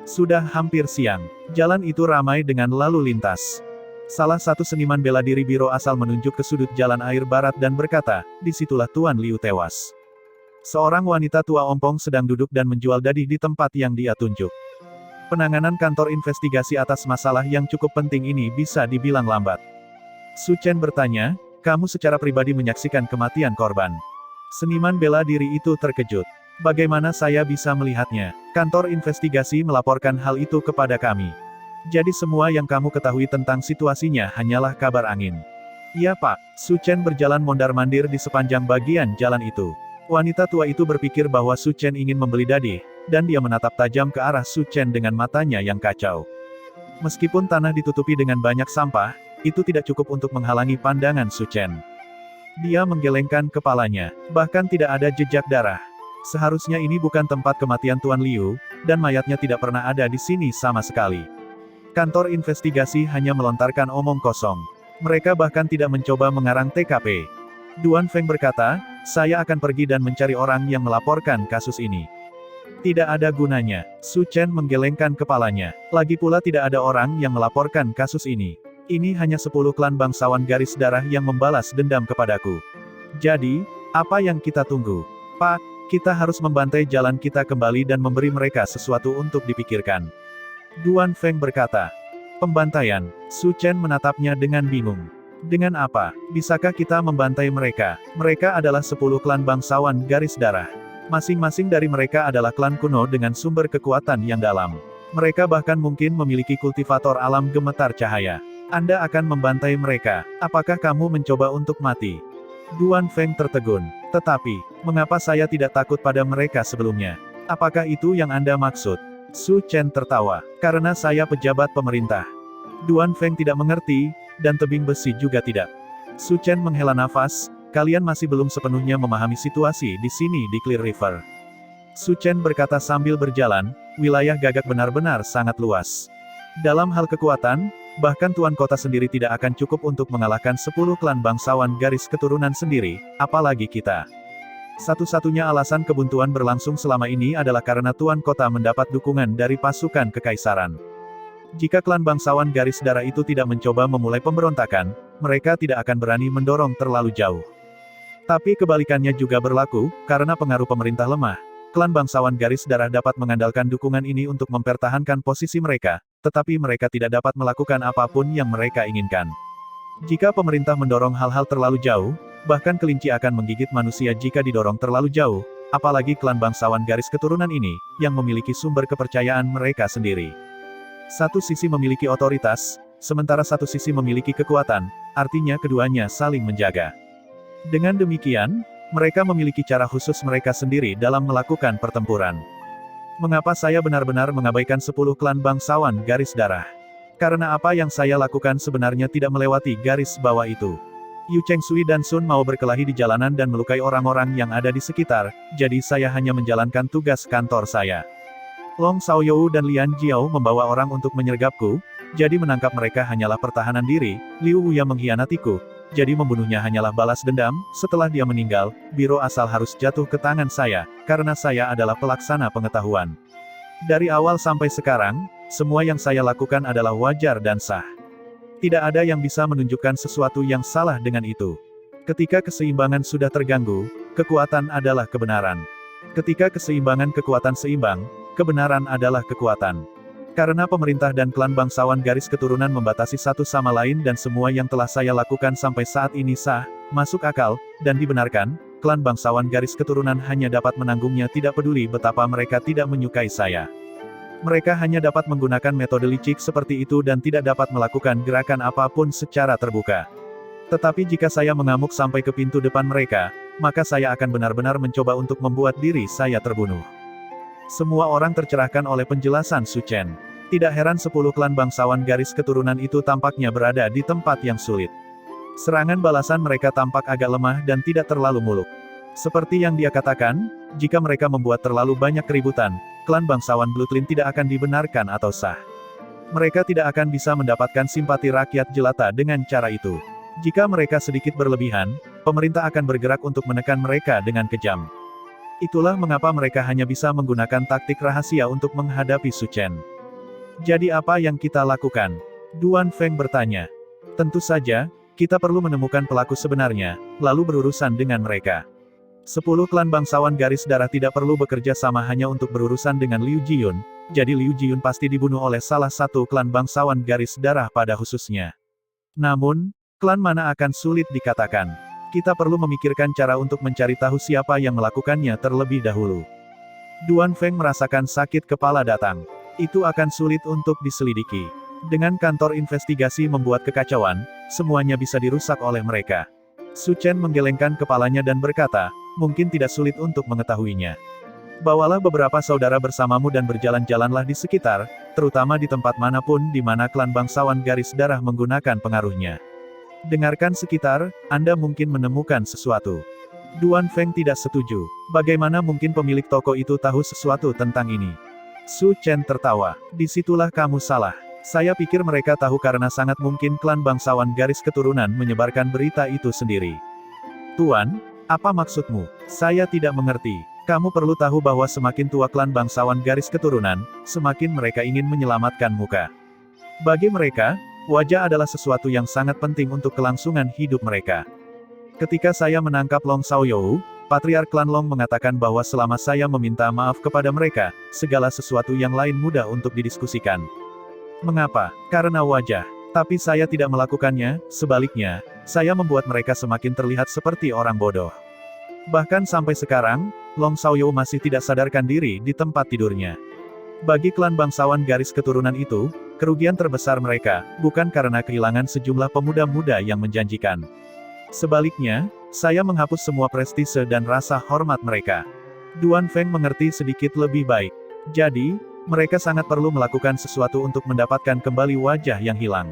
Sudah hampir siang. Jalan itu ramai dengan lalu lintas. Salah satu seniman bela diri biro asal menunjuk ke sudut jalan air barat dan berkata, disitulah Tuan Liu tewas. Seorang wanita tua ompong sedang duduk dan menjual dadih di tempat yang dia tunjuk. Penanganan kantor investigasi atas masalah yang cukup penting ini bisa dibilang lambat. Su Chen bertanya, kamu secara pribadi menyaksikan kematian korban. Seniman bela diri itu terkejut. Bagaimana saya bisa melihatnya? Kantor investigasi melaporkan hal itu kepada kami. Jadi semua yang kamu ketahui tentang situasinya hanyalah kabar angin. Iya Pak, Su Chen berjalan mondar-mandir di sepanjang bagian jalan itu. Wanita tua itu berpikir bahwa Su Chen ingin membeli dadih, dan dia menatap tajam ke arah Su Chen dengan matanya yang kacau. Meskipun tanah ditutupi dengan banyak sampah, itu tidak cukup untuk menghalangi pandangan Su Chen. Dia menggelengkan kepalanya, bahkan tidak ada jejak darah. Seharusnya ini bukan tempat kematian Tuan Liu, dan mayatnya tidak pernah ada di sini sama sekali. Kantor investigasi hanya melontarkan omong kosong. Mereka bahkan tidak mencoba mengarang TKP. Duan Feng berkata, saya akan pergi dan mencari orang yang melaporkan kasus ini. Tidak ada gunanya. Su Chen menggelengkan kepalanya. Lagi pula tidak ada orang yang melaporkan kasus ini. Ini hanya 10 klan bangsawan garis darah yang membalas dendam kepadaku. Jadi, apa yang kita tunggu? Pak, kita harus membantai jalan kita kembali dan memberi mereka sesuatu untuk dipikirkan. Duan Feng berkata. Pembantaian. Su Chen menatapnya dengan bingung. Dengan apa? Bisakah kita membantai mereka? Mereka adalah 10 klan bangsawan garis darah. Masing-masing dari mereka adalah klan kuno dengan sumber kekuatan yang dalam. Mereka bahkan mungkin memiliki kultivator alam gemetar cahaya. Anda akan membantai mereka. Apakah kamu mencoba untuk mati? Duan Feng tertegun. Tetapi, mengapa saya tidak takut pada mereka sebelumnya? Apakah itu yang Anda maksud? Su Chen tertawa. Karena saya pejabat pemerintah. Duan Feng tidak mengerti, dan tebing besi juga tidak. Su Chen menghela nafas, kalian masih belum sepenuhnya memahami situasi di sini di Clear River. Su Chen berkata sambil berjalan, wilayah Gagak benar-benar sangat luas. Dalam hal kekuatan, bahkan Tuan Kota sendiri tidak akan cukup untuk mengalahkan 10 klan bangsawan garis keturunan sendiri, apalagi kita. Satu-satunya alasan kebuntuan berlangsung selama ini adalah karena Tuan Kota mendapat dukungan dari pasukan kekaisaran. Jika klan bangsawan garis darah itu tidak mencoba memulai pemberontakan, mereka tidak akan berani mendorong terlalu jauh. Tapi kebalikannya juga berlaku, karena pengaruh pemerintah lemah. Klan bangsawan garis darah dapat mengandalkan dukungan ini untuk mempertahankan posisi mereka, tetapi mereka tidak dapat melakukan apapun yang mereka inginkan. Jika pemerintah mendorong hal-hal terlalu jauh, bahkan kelinci akan menggigit manusia jika didorong terlalu jauh, apalagi klan bangsawan garis keturunan ini, yang memiliki sumber kepercayaan mereka sendiri. Satu sisi memiliki otoritas, sementara satu sisi memiliki kekuatan, artinya keduanya saling menjaga. Dengan demikian, mereka memiliki cara khusus mereka sendiri dalam melakukan pertempuran. Mengapa saya benar-benar mengabaikan 10 klan bangsawan garis darah? Karena apa yang saya lakukan sebenarnya tidak melewati garis bawah itu. Yu Chengsui dan Sun mau berkelahi di jalanan dan melukai orang-orang yang ada di sekitar, jadi saya hanya menjalankan tugas kantor saya. Long Xiaoyou dan Lian Jiao membawa orang untuk menyergapku, jadi menangkap mereka hanyalah pertahanan diri. Liu Wuya mengkhianatiku, jadi membunuhnya hanyalah balas dendam. Setelah dia meninggal, biro asal harus jatuh ke tangan saya, karena saya adalah pelaksana pengetahuan. Dari awal sampai sekarang, semua yang saya lakukan adalah wajar dan sah. Tidak ada yang bisa menunjukkan sesuatu yang salah dengan itu. Ketika keseimbangan sudah terganggu, kekuatan adalah kebenaran. Ketika keseimbangan kekuatan seimbang, kebenaran adalah kekuatan. Karena pemerintah dan klan bangsawan garis keturunan membatasi satu sama lain dan semua yang telah saya lakukan sampai saat ini sah, masuk akal, dan dibenarkan, klan bangsawan garis keturunan hanya dapat menanggungnya tidak peduli betapa mereka tidak menyukai saya. Mereka hanya dapat menggunakan metode licik seperti itu dan tidak dapat melakukan gerakan apapun secara terbuka. Tetapi jika saya mengamuk sampai ke pintu depan mereka, maka saya akan benar-benar mencoba untuk membuat diri saya terbunuh. Semua orang tercerahkan oleh penjelasan Su Chen. Tidak heran 10 klan bangsawan garis keturunan itu tampaknya berada di tempat yang sulit. Serangan balasan mereka tampak agak lemah dan tidak terlalu muluk. Seperti yang dia katakan, jika mereka membuat terlalu banyak keributan, klan bangsawan Bloodline tidak akan dibenarkan atau sah. Mereka tidak akan bisa mendapatkan simpati rakyat jelata dengan cara itu. Jika mereka sedikit berlebihan, pemerintah akan bergerak untuk menekan mereka dengan kejam. Itulah mengapa mereka hanya bisa menggunakan taktik rahasia untuk menghadapi Su Chen. Jadi apa yang kita lakukan? Duan Feng bertanya. Tentu saja, kita perlu menemukan pelaku sebenarnya, lalu berurusan dengan mereka. 10 klan bangsawan garis darah tidak perlu bekerja sama hanya untuk berurusan dengan Liu Jiyun, jadi Liu Jiyun pasti dibunuh oleh salah satu klan bangsawan garis darah pada khususnya. Namun, klan mana akan sulit dikatakan. Kita perlu memikirkan cara untuk mencari tahu siapa yang melakukannya terlebih dahulu. Duan Feng merasakan sakit kepala datang. Itu akan sulit untuk diselidiki. Dengan kantor investigasi membuat kekacauan, semuanya bisa dirusak oleh mereka. Su Chen menggelengkan kepalanya dan berkata, mungkin tidak sulit untuk mengetahuinya. Bawalah beberapa saudara bersamamu dan berjalan-jalanlah di sekitar, terutama di tempat manapun di mana klan bangsawan garis darah menggunakan pengaruhnya. Dengarkan sekitar, Anda mungkin menemukan sesuatu. Duan Feng tidak setuju. Bagaimana mungkin pemilik toko itu tahu sesuatu tentang ini? Su Chen tertawa. Disitulah kamu salah. Saya pikir mereka tahu karena sangat mungkin klan bangsawan garis keturunan menyebarkan berita itu sendiri. Tuan, apa maksudmu? Saya tidak mengerti. Kamu perlu tahu bahwa semakin tua klan bangsawan garis keturunan, semakin mereka ingin menyelamatkan muka. Bagi mereka, wajah adalah sesuatu yang sangat penting untuk kelangsungan hidup mereka. Ketika saya menangkap Long Xiaoyou, Patriark klan Long mengatakan bahwa selama saya meminta maaf kepada mereka, segala sesuatu yang lain mudah untuk didiskusikan. Mengapa? Karena wajah. Tapi saya tidak melakukannya, sebaliknya, saya membuat mereka semakin terlihat seperti orang bodoh. Bahkan sampai sekarang, Long Xiaoyou masih tidak sadarkan diri di tempat tidurnya. Bagi klan bangsawan garis keturunan itu, kerugian terbesar mereka, bukan karena kehilangan sejumlah pemuda-muda yang menjanjikan. Sebaliknya, saya menghapus semua prestise dan rasa hormat mereka. Duan Feng mengerti sedikit lebih baik. Jadi, mereka sangat perlu melakukan sesuatu untuk mendapatkan kembali wajah yang hilang.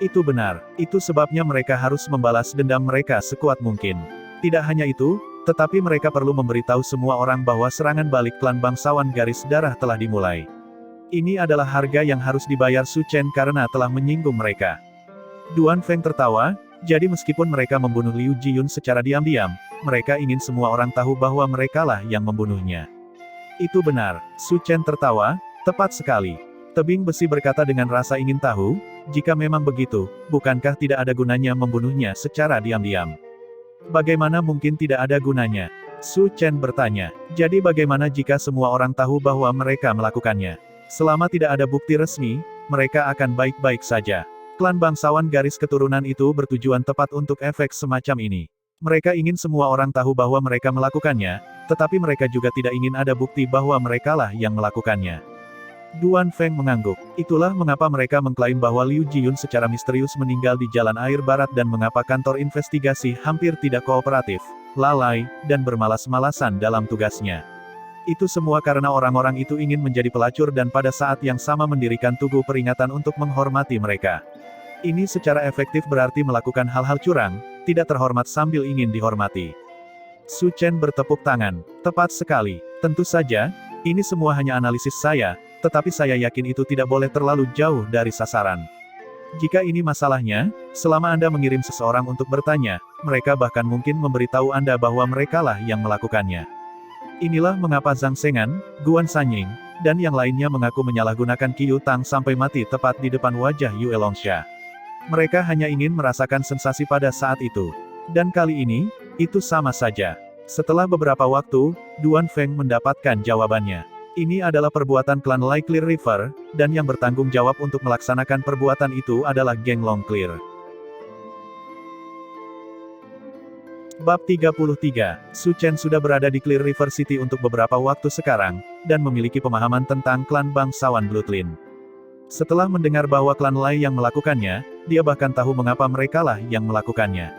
Itu benar, itu sebabnya mereka harus membalas dendam mereka sekuat mungkin. Tidak hanya itu, tetapi mereka perlu memberitahu semua orang bahwa serangan balik klan bangsawan garis darah telah dimulai. Ini adalah harga yang harus dibayar Su Chen karena telah menyinggung mereka. Duan Feng tertawa, jadi meskipun mereka membunuh Liu Jiyun secara diam-diam, mereka ingin semua orang tahu bahwa merekalah yang membunuhnya. Itu benar, Su Chen tertawa, tepat sekali. Tebing besi berkata dengan rasa ingin tahu, jika memang begitu, bukankah tidak ada gunanya membunuhnya secara diam-diam? Bagaimana mungkin tidak ada gunanya? Su Chen bertanya, jadi bagaimana jika semua orang tahu bahwa mereka melakukannya? Selama tidak ada bukti resmi, mereka akan baik-baik saja. Klan bangsawan garis keturunan itu bertujuan tepat untuk efek semacam ini. Mereka ingin semua orang tahu bahwa mereka melakukannya, tetapi mereka juga tidak ingin ada bukti bahwa merekalah yang melakukannya. Duan Feng mengangguk. Itulah mengapa mereka mengklaim bahwa Liu Jiyun secara misterius meninggal di Jalan Air Barat dan mengapa kantor investigasi hampir tidak kooperatif, lalai, dan bermalas-malasan dalam tugasnya. Itu semua karena orang-orang itu ingin menjadi pelacur dan pada saat yang sama mendirikan tugu peringatan untuk menghormati mereka. Ini secara efektif berarti melakukan hal-hal curang, tidak terhormat sambil ingin dihormati. Su Chen bertepuk tangan. Tepat sekali. Tentu saja, ini semua hanya analisis saya, tetapi saya yakin itu tidak boleh terlalu jauh dari sasaran. Jika ini masalahnya, selama Anda mengirim seseorang untuk bertanya, mereka bahkan mungkin memberitahu Anda bahwa merekalah yang melakukannya. Inilah mengapa Zhang Sengan, Guan Sanying, dan yang lainnya mengaku menyalahgunakan Qiu Tang sampai mati tepat di depan wajah Yue Longsha. Mereka hanya ingin merasakan sensasi pada saat itu. Dan kali ini, itu sama saja. Setelah beberapa waktu, Duan Feng mendapatkan jawabannya. Ini adalah perbuatan klan Lai Clear River, dan yang bertanggung jawab untuk melaksanakan perbuatan itu adalah geng Long Clear. Bab 33, Su Chen sudah berada di Clear River City untuk beberapa waktu sekarang, dan memiliki pemahaman tentang klan bangsawan Bloodline. Setelah mendengar bahwa klan Lai yang melakukannya, dia bahkan tahu mengapa merekalah yang melakukannya.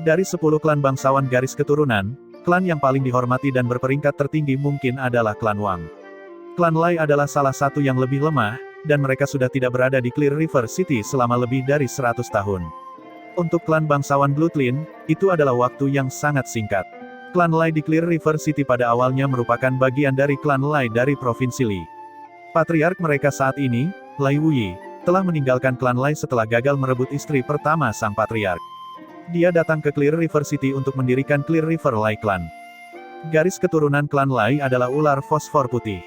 Dari 10 klan bangsawan garis keturunan, klan yang paling dihormati dan berperingkat tertinggi mungkin adalah klan Wang. Klan Lai adalah salah satu yang lebih lemah, dan mereka sudah tidak berada di Clear River City selama lebih dari 100 tahun. Untuk klan bangsawan Bloodline, itu adalah waktu yang sangat singkat. Klan Lai di Clear River City pada awalnya merupakan bagian dari klan Lai dari Provinsi Li. Patriark mereka saat ini, Lai Wuyi, telah meninggalkan klan Lai setelah gagal merebut istri pertama sang patriark. Dia datang ke Clear River City untuk mendirikan Clear River Lai Clan. Garis keturunan klan Lai adalah ular fosfor putih.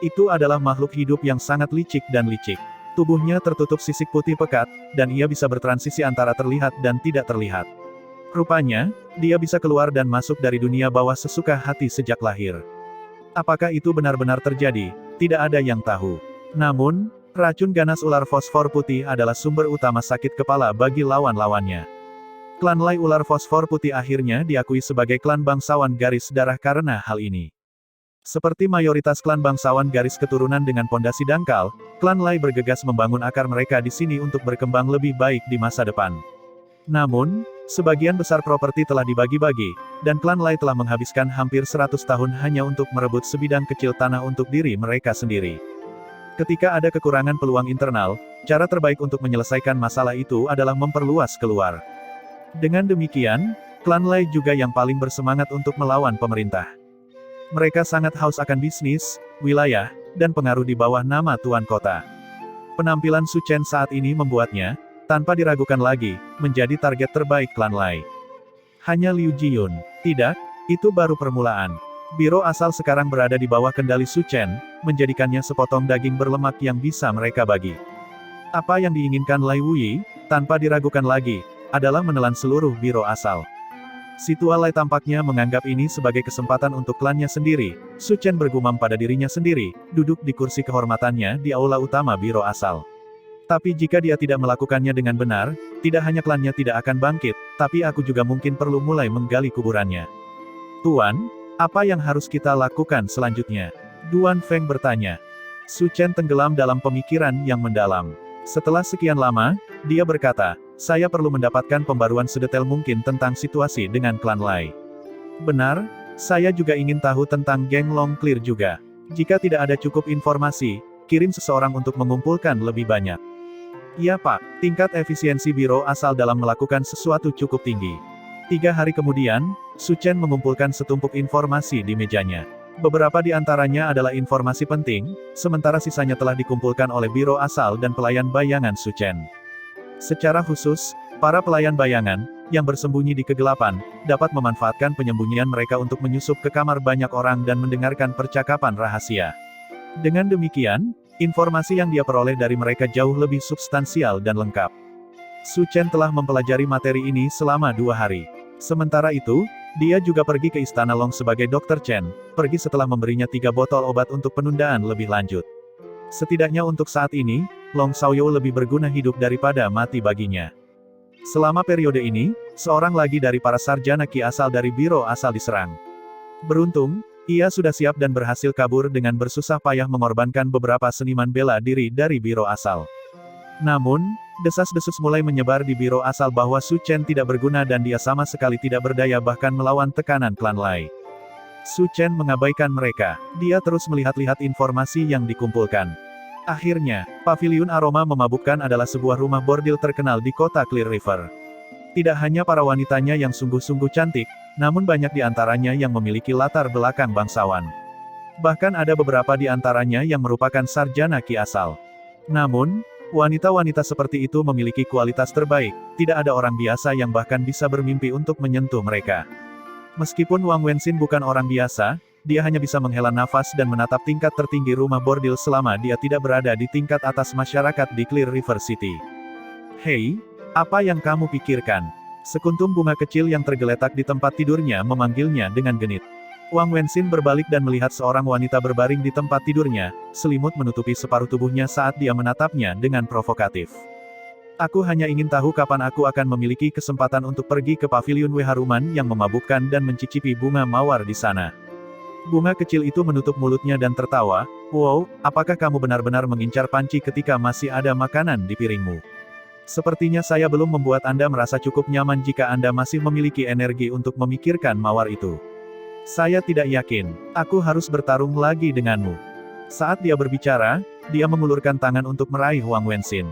Itu adalah makhluk hidup yang sangat licik dan licik. Tubuhnya tertutup sisik putih pekat, dan ia bisa bertransisi antara terlihat dan tidak terlihat. Rupanya, dia bisa keluar dan masuk dari dunia bawah sesuka hati sejak lahir. Apakah itu benar-benar terjadi? Tidak ada yang tahu. Namun, racun ganas ular fosfor putih adalah sumber utama sakit kepala bagi lawan-lawannya. Klan Lai ular fosfor putih akhirnya diakui sebagai klan bangsawan garis darah karena hal ini. Seperti mayoritas klan bangsawan garis keturunan dengan pondasi dangkal, klan Lai bergegas membangun akar mereka di sini untuk berkembang lebih baik di masa depan. Namun, sebagian besar properti telah dibagi-bagi, dan klan Lai telah menghabiskan hampir 100 tahun hanya untuk merebut sebidang kecil tanah untuk diri mereka sendiri. Ketika ada kekurangan peluang internal, cara terbaik untuk menyelesaikan masalah itu adalah memperluas keluar. Dengan demikian, klan Lai juga yang paling bersemangat untuk melawan pemerintah. Mereka sangat haus akan bisnis, wilayah, dan pengaruh di bawah nama Tuan Kota. Penampilan Su Chen saat ini membuatnya, tanpa diragukan lagi, menjadi target terbaik klan Lai. Hanya Liu Jiyun. Tidak, itu baru permulaan. Biro asal sekarang berada di bawah kendali Su Chen, menjadikannya sepotong daging berlemak yang bisa mereka bagi. Apa yang diinginkan Lai Wuyi, tanpa diragukan lagi, adalah menelan seluruh biro asal. Si tua Lai tampaknya menganggap ini sebagai kesempatan untuk klannya sendiri. Su Chen bergumam pada dirinya sendiri, duduk di kursi kehormatannya di aula utama biro asal. Tapi jika dia tidak melakukannya dengan benar, tidak hanya klannya tidak akan bangkit, tapi aku juga mungkin perlu mulai menggali kuburannya. Tuan, apa yang harus kita lakukan selanjutnya? Duan Feng bertanya. Su Chen tenggelam dalam pemikiran yang mendalam. Setelah sekian lama, dia berkata, saya perlu mendapatkan pembaruan sedetail mungkin tentang situasi dengan klan Lai. Benar, saya juga ingin tahu tentang geng Long Clear juga. Jika tidak ada cukup informasi, kirim seseorang untuk mengumpulkan lebih banyak. Iya Pak, tingkat efisiensi biro asal dalam melakukan sesuatu cukup tinggi. 3 hari kemudian, Su Chen mengumpulkan setumpuk informasi di mejanya. Beberapa di antaranya adalah informasi penting, sementara sisanya telah dikumpulkan oleh biro asal dan pelayan bayangan Su Chen. Secara khusus, para pelayan bayangan, yang bersembunyi di kegelapan, dapat memanfaatkan penyembunyian mereka untuk menyusup ke kamar banyak orang dan mendengarkan percakapan rahasia. Dengan demikian, informasi yang dia peroleh dari mereka jauh lebih substansial dan lengkap. Su Chen telah mempelajari materi ini selama 2 hari. Sementara itu, dia juga pergi ke Istana Long sebagai Dr. Chen, pergi setelah memberinya 3 botol obat untuk penundaan lebih lanjut. Setidaknya untuk saat ini, Long Xiaoyou lebih berguna hidup daripada mati baginya. Selama periode ini, seorang lagi dari para sarjana Qi asal dari biro asal diserang. Beruntung, ia sudah siap dan berhasil kabur dengan bersusah payah mengorbankan beberapa seniman bela diri dari biro asal. Namun, desas-desus mulai menyebar di biro asal bahwa Su Chen tidak berguna dan dia sama sekali tidak berdaya bahkan melawan tekanan klan Lai. Su Chen mengabaikan mereka. Dia terus melihat-lihat informasi yang dikumpulkan. Akhirnya, Paviliun Aroma Memabukkan adalah sebuah rumah bordil terkenal di kota Clear River. Tidak hanya para wanitanya yang sungguh-sungguh cantik, namun banyak di antaranya yang memiliki latar belakang bangsawan. Bahkan ada beberapa di antaranya yang merupakan sarjana Qi asal. Namun, wanita-wanita seperti itu memiliki kualitas terbaik, tidak ada orang biasa yang bahkan bisa bermimpi untuk menyentuh mereka. Meskipun Wang Wenxin bukan orang biasa, dia hanya bisa menghela nafas dan menatap tingkat tertinggi rumah bordil selama dia tidak berada di tingkat atas masyarakat di Clear River City. Hei, apa yang kamu pikirkan? Sekuntum bunga kecil yang tergeletak di tempat tidurnya memanggilnya dengan genit. Wang Wenxin berbalik dan melihat seorang wanita berbaring di tempat tidurnya, selimut menutupi separuh tubuhnya saat dia menatapnya dengan provokatif. Aku hanya ingin tahu kapan aku akan memiliki kesempatan untuk pergi ke paviliun Haruman yang memabukkan dan mencicipi bunga mawar di sana. Bunga kecil itu menutup mulutnya dan tertawa, wow, apakah kamu benar-benar mengincar panci ketika masih ada makanan di piringmu? Sepertinya saya belum membuat Anda merasa cukup nyaman jika Anda masih memiliki energi untuk memikirkan mawar itu. Saya tidak yakin, aku harus bertarung lagi denganmu. Saat dia berbicara, dia mengulurkan tangan untuk meraih Wang Wenxin.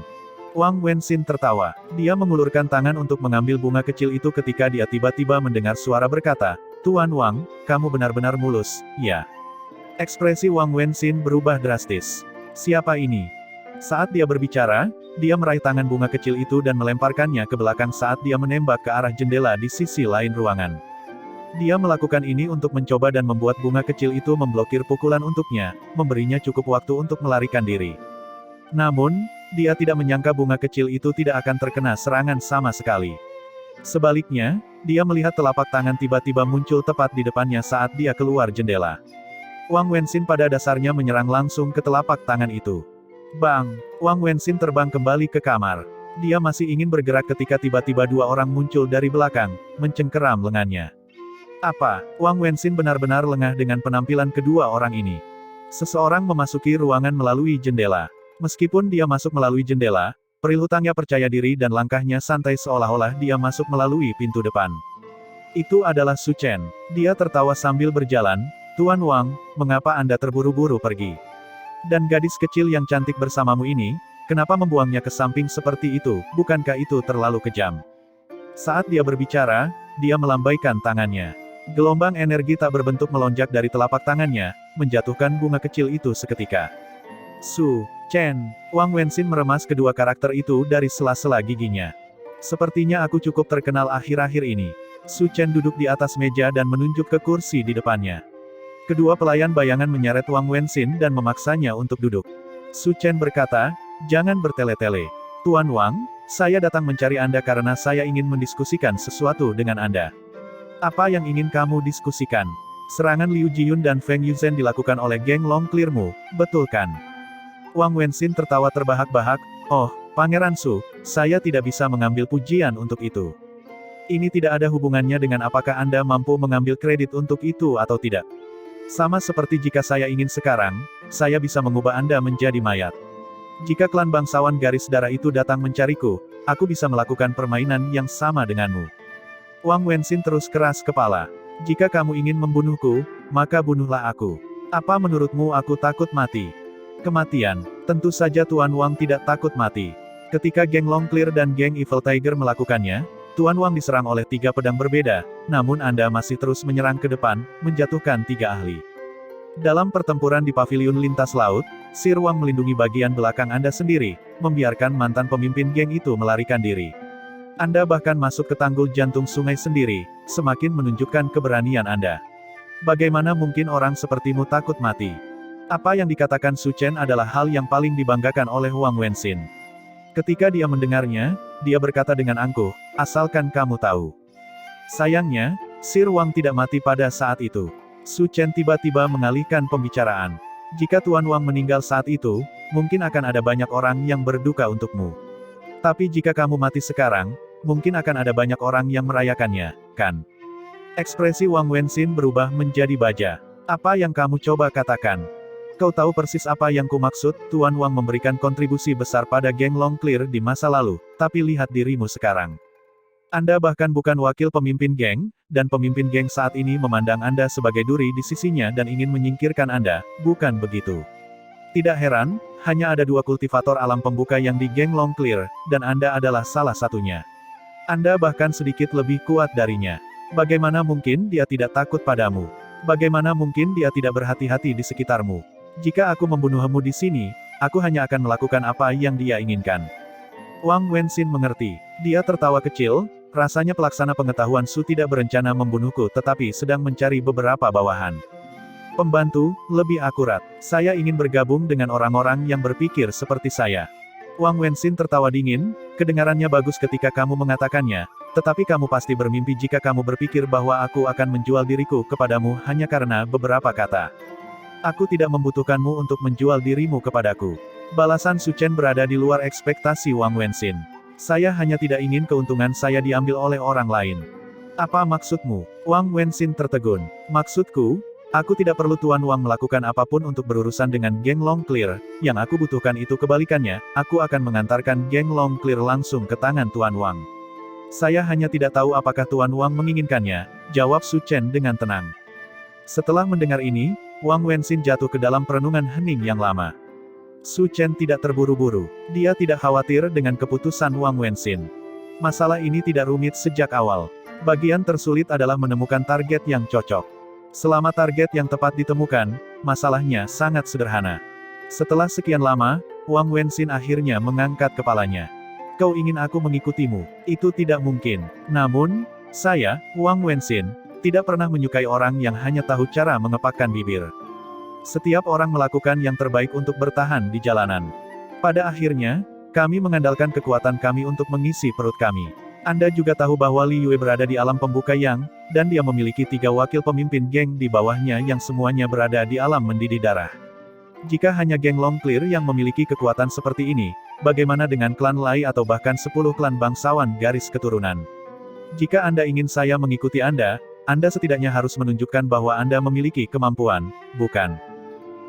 Wang Wenxin tertawa. Dia mengulurkan tangan untuk mengambil bunga kecil itu ketika dia tiba-tiba mendengar suara berkata, Tuan Wang, kamu benar-benar mulus, ya. Ekspresi Wang Wenxin berubah drastis. Siapa ini? Saat dia berbicara, dia meraih tangan bunga kecil itu dan melemparkannya ke belakang saat dia menembak ke arah jendela di sisi lain ruangan. Dia melakukan ini untuk mencoba dan membuat bunga kecil itu memblokir pukulan untuknya, memberinya cukup waktu untuk melarikan diri. Namun, dia tidak menyangka bunga kecil itu tidak akan terkena serangan sama sekali. Sebaliknya, dia melihat telapak tangan tiba-tiba muncul tepat di depannya saat dia keluar jendela. Wang Wenxin pada dasarnya menyerang langsung ke telapak tangan itu. Bang! Wang Wenxin terbang kembali ke kamar. Dia masih ingin bergerak ketika tiba-tiba 2 orang muncul dari belakang, mencengkeram lengannya. Apa? Wang Wenxin benar-benar lengah dengan penampilan kedua orang ini. Seseorang memasuki ruangan melalui jendela. Meskipun dia masuk melalui jendela, perihutangnya percaya diri dan langkahnya santai seolah-olah dia masuk melalui pintu depan. Itu adalah Su Chen. Dia tertawa sambil berjalan, Tuan Wang, mengapa Anda terburu-buru pergi? Dan gadis kecil yang cantik bersamamu ini, kenapa membuangnya ke samping seperti itu, bukankah itu terlalu kejam? Saat dia berbicara, dia melambaikan tangannya. Gelombang energi tak berbentuk melonjak dari telapak tangannya, menjatuhkan bunga kecil itu seketika. Su Chen. Wang Wenxin meremas kedua karakter itu dari sela-sela giginya. Sepertinya aku cukup terkenal akhir-akhir ini. Su Chen duduk di atas meja dan menunjuk ke kursi di depannya. Kedua pelayan bayangan menyeret Wang Wenxin dan memaksanya untuk duduk. Su Chen berkata, jangan bertele-tele. Tuan Wang, saya datang mencari Anda karena saya ingin mendiskusikan sesuatu dengan Anda. Apa yang ingin kamu diskusikan? Serangan Liu Jiyun dan Feng Yuzhen dilakukan oleh geng Long Clearmu, betul kan? Wang Wenxin tertawa terbahak-bahak, oh, Pangeran Su, saya tidak bisa mengambil pujian untuk itu. Ini tidak ada hubungannya dengan apakah Anda mampu mengambil kredit untuk itu atau tidak. Sama seperti jika saya ingin sekarang, saya bisa mengubah Anda menjadi mayat. Jika klan bangsawan garis darah itu datang mencariku, aku bisa melakukan permainan yang sama denganmu. Wang Wenxin terus keras kepala. Jika kamu ingin membunuhku, maka bunuhlah aku. Apa menurutmu aku takut mati? Kematian. Tentu saja Tuan Wang tidak takut mati. Ketika geng Long Clear dan geng Evil Tiger melakukannya, Tuan Wang diserang oleh 3 pedang berbeda, namun Anda masih terus menyerang ke depan, menjatuhkan 3 ahli. Dalam pertempuran di paviliun lintas laut, Sir Wang melindungi bagian belakang Anda sendiri, membiarkan mantan pemimpin geng itu melarikan diri. Anda bahkan masuk ke tanggul jantung sungai sendiri, semakin menunjukkan keberanian Anda. Bagaimana mungkin orang sepertimu takut mati? Apa yang dikatakan Su Chen adalah hal yang paling dibanggakan oleh Wang Wenxin. Ketika dia mendengarnya, dia berkata dengan angkuh, asalkan kamu tahu. Sayangnya, Sir Wang tidak mati pada saat itu. Su Chen tiba-tiba mengalihkan pembicaraan. Jika Tuan Wang meninggal saat itu, mungkin akan ada banyak orang yang berduka untukmu. Tapi jika kamu mati sekarang, mungkin akan ada banyak orang yang merayakannya, kan? Ekspresi Wang Wenxin berubah menjadi baja. Apa yang kamu coba katakan? Kau tahu persis apa yang kumaksud, Tuan Wang memberikan kontribusi besar pada geng Long Clear di masa lalu, tapi lihat dirimu sekarang. Anda bahkan bukan wakil pemimpin geng, dan pemimpin geng saat ini memandang Anda sebagai duri di sisinya dan ingin menyingkirkan Anda, bukan begitu? Tidak heran, hanya ada 2 kultivator alam pembuka yang di geng Long Clear, dan Anda adalah salah satunya. Anda bahkan sedikit lebih kuat darinya. Bagaimana mungkin dia tidak takut padamu? Bagaimana mungkin dia tidak berhati-hati di sekitarmu? Jika aku membunuhmu di sini, aku hanya akan melakukan apa yang dia inginkan. Wang Wenxin mengerti. Dia tertawa kecil, rasanya pelaksana pengetahuan Su tidak berencana membunuhku tetapi sedang mencari beberapa bawahan. Pembantu, lebih akurat. Saya ingin bergabung dengan orang-orang yang berpikir seperti saya. Wang Wenxin tertawa dingin, kedengarannya bagus ketika kamu mengatakannya, tetapi kamu pasti bermimpi jika kamu berpikir bahwa aku akan menjual diriku kepadamu hanya karena beberapa kata. Aku tidak membutuhkanmu untuk menjual dirimu kepadaku. Balasan Su Chen berada di luar ekspektasi Wang Wenxin. Saya hanya tidak ingin keuntungan saya diambil oleh orang lain. Apa maksudmu? Wang Wenxin tertegun. Maksudku? Aku tidak perlu Tuan Wang melakukan apapun untuk berurusan dengan geng Long Clear, yang aku butuhkan itu kebalikannya, aku akan mengantarkan geng Long Clear langsung ke tangan Tuan Wang. Saya hanya tidak tahu apakah Tuan Wang menginginkannya, jawab Su Chen dengan tenang. Setelah mendengar ini, Wang Wenxin jatuh ke dalam perenungan hening yang lama. Su Chen tidak terburu-buru, dia tidak khawatir dengan keputusan Wang Wenxin. Masalah ini tidak rumit sejak awal. Bagian tersulit adalah menemukan target yang cocok. Selama target yang tepat ditemukan, masalahnya sangat sederhana. Setelah sekian lama, Wang Wenxin akhirnya mengangkat kepalanya. Kau ingin aku mengikutimu? Itu tidak mungkin. Namun, saya, Wang Wenxin, tidak pernah menyukai orang yang hanya tahu cara mengepakkan bibir. Setiap orang melakukan yang terbaik untuk bertahan di jalanan. Pada akhirnya, kami mengandalkan kekuatan kami untuk mengisi perut kami. Anda juga tahu bahwa Li Yue berada di alam pembuka yang, dan dia memiliki 3 wakil pemimpin geng di bawahnya yang semuanya berada di alam mendidih darah. Jika hanya geng Long Clear yang memiliki kekuatan seperti ini, bagaimana dengan klan Lai atau bahkan 10 klan bangsawan garis keturunan? Jika Anda ingin saya mengikuti Anda setidaknya harus menunjukkan bahwa Anda memiliki kemampuan, bukan?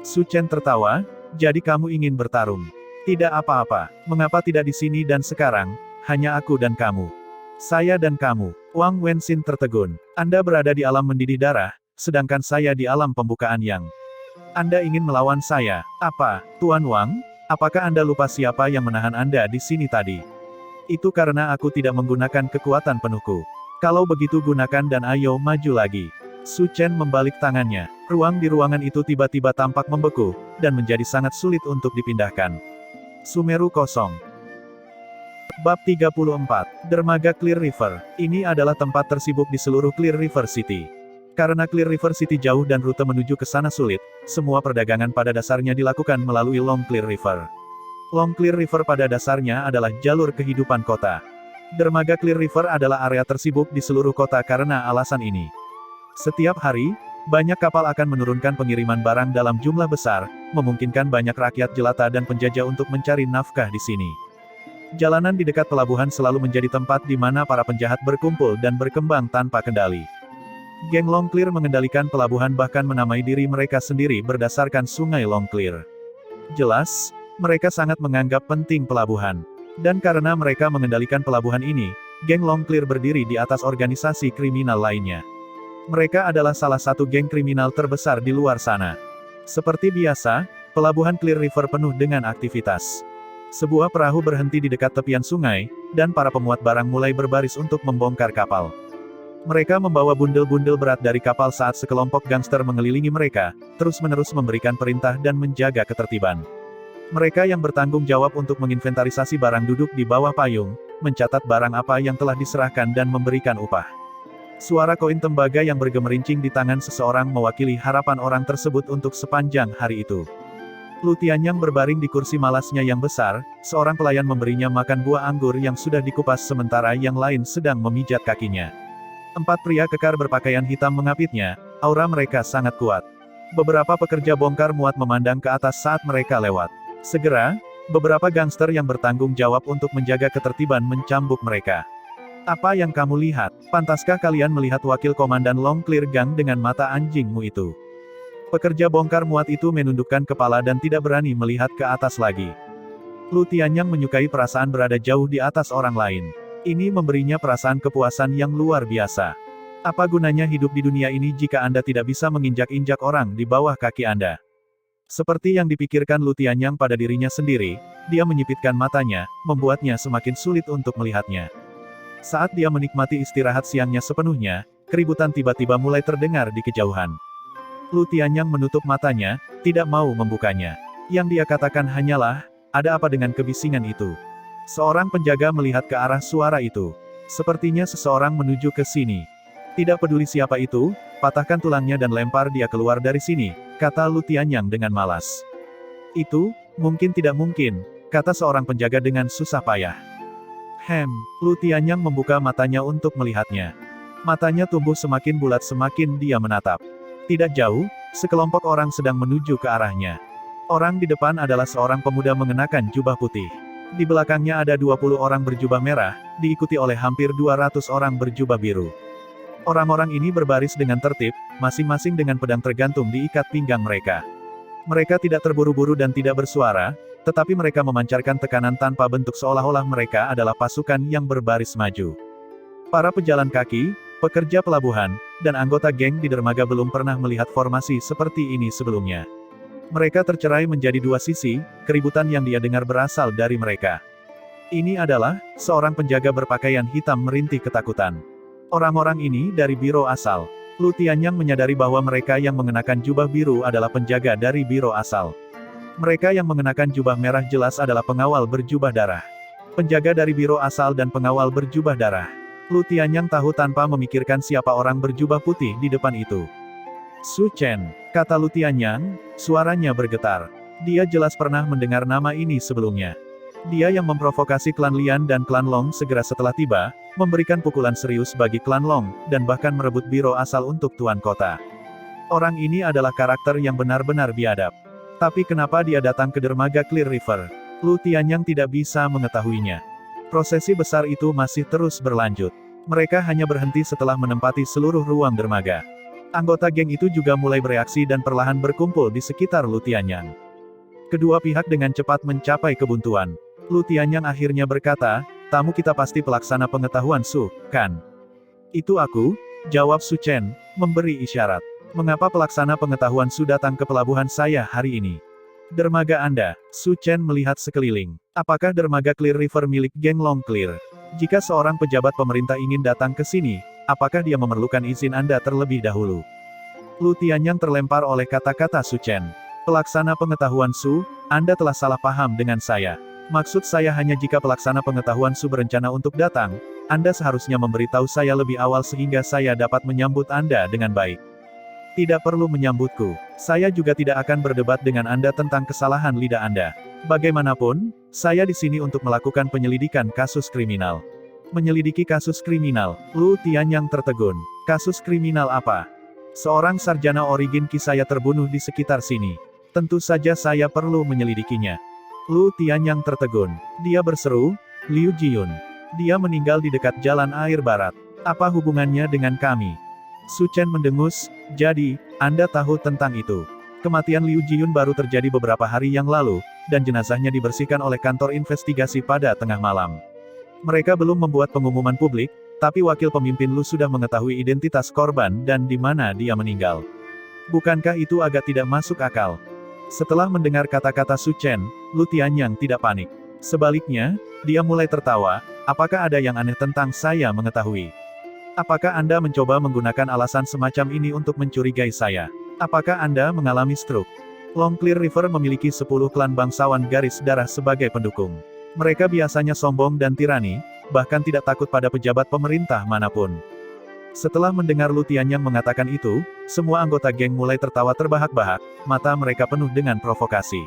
Su Chen tertawa, jadi kamu ingin bertarung? Tidak apa-apa, mengapa tidak di sini dan sekarang, hanya aku dan kamu. Saya dan kamu. Wang Wenxin tertegun. Anda berada di alam mendidih darah, sedangkan saya di alam pembukaan yang. Anda ingin melawan saya. Apa, Tuan Wang? Apakah Anda lupa siapa yang menahan Anda di sini tadi? Itu karena aku tidak menggunakan kekuatan penuhku. Kalau begitu gunakan dan ayo maju lagi. Su Chen membalik tangannya. Ruang di ruangan itu tiba-tiba tampak membeku, dan menjadi sangat sulit untuk dipindahkan. Sumeru kosong. Bab 34. Dermaga Clear River. Ini adalah tempat tersibuk di seluruh Clear River City. Karena Clear River City jauh dan rute menuju ke sana sulit, semua perdagangan pada dasarnya dilakukan melalui Long Clear River. Long Clear River pada dasarnya adalah jalur kehidupan kota. Dermaga Clear River adalah area tersibuk di seluruh kota karena alasan ini. Setiap hari, banyak kapal akan menurunkan pengiriman barang dalam jumlah besar, memungkinkan banyak rakyat jelata dan penjajah untuk mencari nafkah di sini. Jalanan di dekat pelabuhan selalu menjadi tempat di mana para penjahat berkumpul dan berkembang tanpa kendali. Geng Long Clear mengendalikan pelabuhan bahkan menamai diri mereka sendiri berdasarkan sungai Long Clear. Jelas, mereka sangat menganggap penting pelabuhan. Dan karena mereka mengendalikan pelabuhan ini, geng Long Clear berdiri di atas organisasi kriminal lainnya. Mereka adalah salah satu geng kriminal terbesar di luar sana. Seperti biasa, pelabuhan Clear River penuh dengan aktivitas. Sebuah perahu berhenti di dekat tepian sungai, dan para pemuat barang mulai berbaris untuk membongkar kapal. Mereka membawa bundel-bundel berat dari kapal saat sekelompok gangster mengelilingi mereka, terus-menerus memberikan perintah dan menjaga ketertiban. Mereka yang bertanggung jawab untuk menginventarisasi barang duduk di bawah payung, mencatat barang apa yang telah diserahkan dan memberikan upah. Suara koin tembaga yang bergemerincing di tangan seseorang mewakili harapan orang tersebut untuk sepanjang hari itu. Lu Tianyang berbaring di kursi malasnya yang besar, seorang pelayan memberinya makan buah anggur yang sudah dikupas sementara yang lain sedang memijat kakinya. 4 pria kekar berpakaian hitam mengapitnya, aura mereka sangat kuat. Beberapa pekerja bongkar muat memandang ke atas saat mereka lewat. Segera, beberapa gangster yang bertanggung jawab untuk menjaga ketertiban mencambuk mereka. Apa yang kamu lihat? Pantaskah kalian melihat wakil komandan Long Clear Gang dengan mata anjingmu itu? Pekerja bongkar muat itu menundukkan kepala dan tidak berani melihat ke atas lagi. Lu Tianyang menyukai perasaan berada jauh di atas orang lain. Ini memberinya perasaan kepuasan yang luar biasa. Apa gunanya hidup di dunia ini jika Anda tidak bisa menginjak-injak orang di bawah kaki Anda? Seperti yang dipikirkan Lu Tianyang pada dirinya sendiri, dia menyipitkan matanya, membuatnya semakin sulit untuk melihatnya. Saat dia menikmati istirahat siangnya sepenuhnya, keributan tiba-tiba mulai terdengar di kejauhan. Lu Tianyang menutup matanya, tidak mau membukanya. Yang dia katakan hanyalah, ada apa dengan kebisingan itu? Seorang penjaga melihat ke arah suara itu. Sepertinya seseorang menuju ke sini. Tidak peduli siapa itu, patahkan tulangnya dan lempar dia keluar dari sini, kata Lu Tianyang dengan malas. Itu, mungkin tidak mungkin, kata seorang penjaga dengan susah payah. Lu Tianyang membuka matanya untuk melihatnya. Matanya tumbuh semakin bulat semakin dia menatap. Tidak jauh, sekelompok orang sedang menuju ke arahnya. Orang di depan adalah seorang pemuda mengenakan jubah putih. Di belakangnya ada 20 orang berjubah merah, diikuti oleh hampir 200 orang berjubah biru. Orang-orang ini berbaris dengan tertib, masing-masing dengan pedang tergantung di ikat pinggang mereka. Mereka tidak terburu-buru dan tidak bersuara, tetapi mereka memancarkan tekanan tanpa bentuk seolah-olah mereka adalah pasukan yang berbaris maju. Para pejalan kaki, pekerja pelabuhan, dan anggota geng di dermaga belum pernah melihat formasi seperti ini sebelumnya. Mereka tercerai menjadi dua sisi, keributan yang dia dengar berasal dari mereka. Ini adalah, seorang penjaga berpakaian hitam merintih ketakutan. Orang-orang ini dari biro asal. Lu Tianyang menyadari bahwa mereka yang mengenakan jubah biru adalah penjaga dari biro asal. Mereka yang mengenakan jubah merah jelas adalah pengawal berjubah darah. Penjaga dari biro asal dan pengawal berjubah darah. Lu Tianyang tahu tanpa memikirkan siapa orang berjubah putih di depan itu. Su Chen, kata Lu Tianyang, suaranya bergetar. Dia jelas pernah mendengar nama ini sebelumnya. Dia yang memprovokasi klan Lian dan klan Long segera setelah tiba, memberikan pukulan serius bagi klan Long, dan bahkan merebut biro asal untuk tuan kota. Orang ini adalah karakter yang benar-benar biadab. Tapi kenapa dia datang ke dermaga Clear River? Lu Tianyang tidak bisa mengetahuinya. Prosesi besar itu masih terus berlanjut. Mereka hanya berhenti setelah menempati seluruh ruang dermaga. Anggota geng itu juga mulai bereaksi dan perlahan berkumpul di sekitar Lu Tianyang. Kedua pihak dengan cepat mencapai kebuntuan. Lu Tianyang akhirnya berkata, tamu kita pasti pelaksana pengetahuan Su, kan? Itu aku, jawab Su Chen, memberi isyarat. Mengapa pelaksana pengetahuan Su datang ke pelabuhan saya hari ini? Dermaga Anda, Su Chen melihat sekeliling. Apakah dermaga Clear River milik geng Long Clear? Jika seorang pejabat pemerintah ingin datang ke sini, apakah dia memerlukan izin Anda terlebih dahulu? Lu Tianyang terlempar oleh kata-kata Su Chen. Pelaksana pengetahuan Su, Anda telah salah paham dengan saya. Maksud saya hanya jika pelaksana pengetahuan Su berencana untuk datang, Anda seharusnya memberitahu saya lebih awal sehingga saya dapat menyambut Anda dengan baik. Tidak perlu menyambutku. Saya juga tidak akan berdebat dengan Anda tentang kesalahan lidah Anda. Bagaimanapun, saya di sini untuk melakukan penyelidikan kasus kriminal. Menyelidiki kasus kriminal, Lu Tianyang tertegun. Kasus kriminal apa? Seorang sarjana origin Qi saya terbunuh di sekitar sini. Tentu saja saya perlu menyelidikinya. Lu Tianyang tertegun. Dia berseru, Liu Jiyun. Dia meninggal di dekat jalan air barat. Apa hubungannya dengan kami? Su Chen mendengus, jadi, Anda tahu tentang itu. Kematian Liu Jiyun baru terjadi beberapa hari yang lalu, dan jenazahnya dibersihkan oleh kantor investigasi pada tengah malam. Mereka belum membuat pengumuman publik, tapi wakil pemimpin Lu sudah mengetahui identitas korban dan di mana dia meninggal. Bukankah itu agak tidak masuk akal? Setelah mendengar kata-kata Su Chen, Lu Tianyang tidak panik. Sebaliknya, dia mulai tertawa, apakah ada yang aneh tentang saya mengetahui? Apakah Anda mencoba menggunakan alasan semacam ini untuk mencurigai saya? Apakah Anda mengalami stroke? Long Clear River memiliki 10 klan bangsawan garis darah sebagai pendukung. Mereka biasanya sombong dan tirani, bahkan tidak takut pada pejabat pemerintah manapun. Setelah mendengar Lu Tianyang mengatakan itu, semua anggota geng mulai tertawa terbahak-bahak, mata mereka penuh dengan provokasi.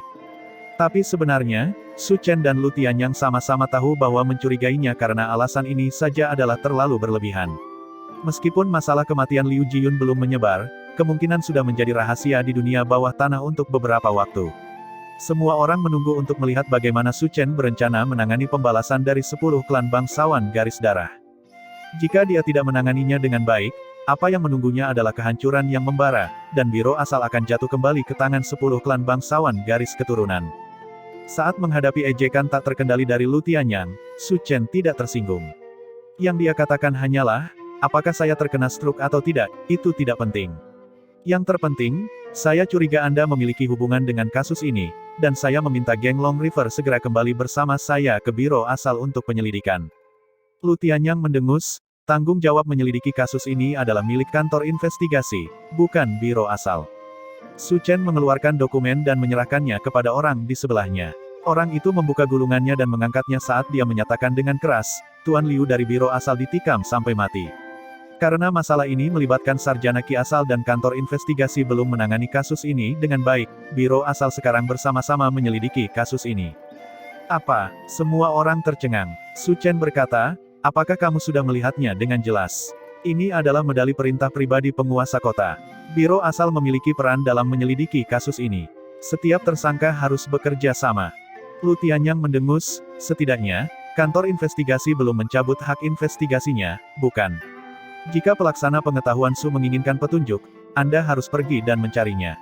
Tapi sebenarnya, Su Chen dan Lu Tianyang sama-sama tahu bahwa mencurigainya karena alasan ini saja adalah terlalu berlebihan. Meskipun masalah kematian Liu Jiyun belum menyebar, kemungkinan sudah menjadi rahasia di dunia bawah tanah untuk beberapa waktu. Semua orang menunggu untuk melihat bagaimana Su Chen berencana menangani pembalasan dari 10 klan bangsawan garis darah. Jika dia tidak menanganinya dengan baik, apa yang menunggunya adalah kehancuran yang membara, dan biro asal akan jatuh kembali ke tangan 10 klan bangsawan garis keturunan. Saat menghadapi ejekan tak terkendali dari Lu Tianyang, Su Chen tidak tersinggung. Yang dia katakan hanyalah, apakah saya terkena stroke atau tidak, itu tidak penting. Yang terpenting, saya curiga Anda memiliki hubungan dengan kasus ini, dan saya meminta geng Long River segera kembali bersama saya ke biro asal untuk penyelidikan. Lu Tianyang mendengus, tanggung jawab menyelidiki kasus ini adalah milik kantor investigasi, bukan biro asal. Su Chen mengeluarkan dokumen dan menyerahkannya kepada orang di sebelahnya. Orang itu membuka gulungannya dan mengangkatnya saat dia menyatakan dengan keras, Tuan Liu dari biro asal ditikam sampai mati. Karena masalah ini melibatkan sarjana Ki asal dan kantor investigasi belum menangani kasus ini dengan baik, biro asal sekarang bersama-sama menyelidiki kasus ini. Apa? Semua orang tercengang. Su Chen berkata, apakah kamu sudah melihatnya dengan jelas? Ini adalah medali perintah pribadi penguasa kota. Biro asal memiliki peran dalam menyelidiki kasus ini. Setiap tersangka harus bekerja sama. Lu Tianyang mendengus, setidaknya, kantor investigasi belum mencabut hak investigasinya, bukan? Jika pelaksana pengetahuan Su menginginkan petunjuk, Anda harus pergi dan mencarinya.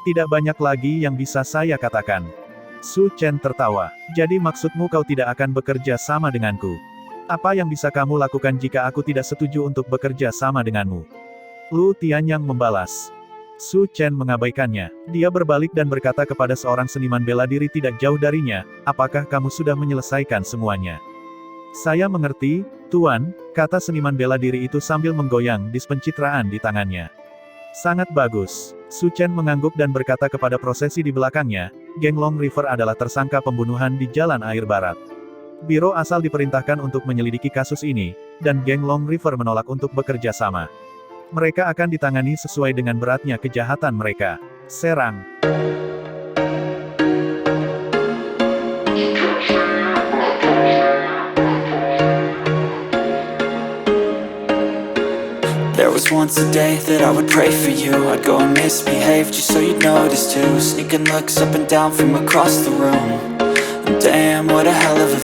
Tidak banyak lagi yang bisa saya katakan. Su Chen tertawa. Jadi maksudmu kau tidak akan bekerja sama denganku? Apa yang bisa kamu lakukan jika aku tidak setuju untuk bekerja sama denganmu? Lu Tianyang membalas. Su Chen mengabaikannya. Dia berbalik dan berkata kepada seorang seniman bela diri tidak jauh darinya, apakah kamu sudah menyelesaikan semuanya? Saya mengerti, Tuan, kata seniman bela diri itu sambil menggoyang dis pencitraan di tangannya. Sangat bagus. Su Chen mengangguk dan berkata kepada prosesi di belakangnya, geng Long River adalah tersangka pembunuhan di Jalan Air Barat. Biro asal diperintahkan untuk menyelidiki kasus ini, dan geng Long River menolak untuk bekerja sama. Mereka akan ditangani sesuai dengan beratnya kejahatan mereka. Serang. There was once a day that I would pray for you. I'd go and misbehave just so you'd notice too. Sneaking looks up and down from across the room. And damn, what a hell of a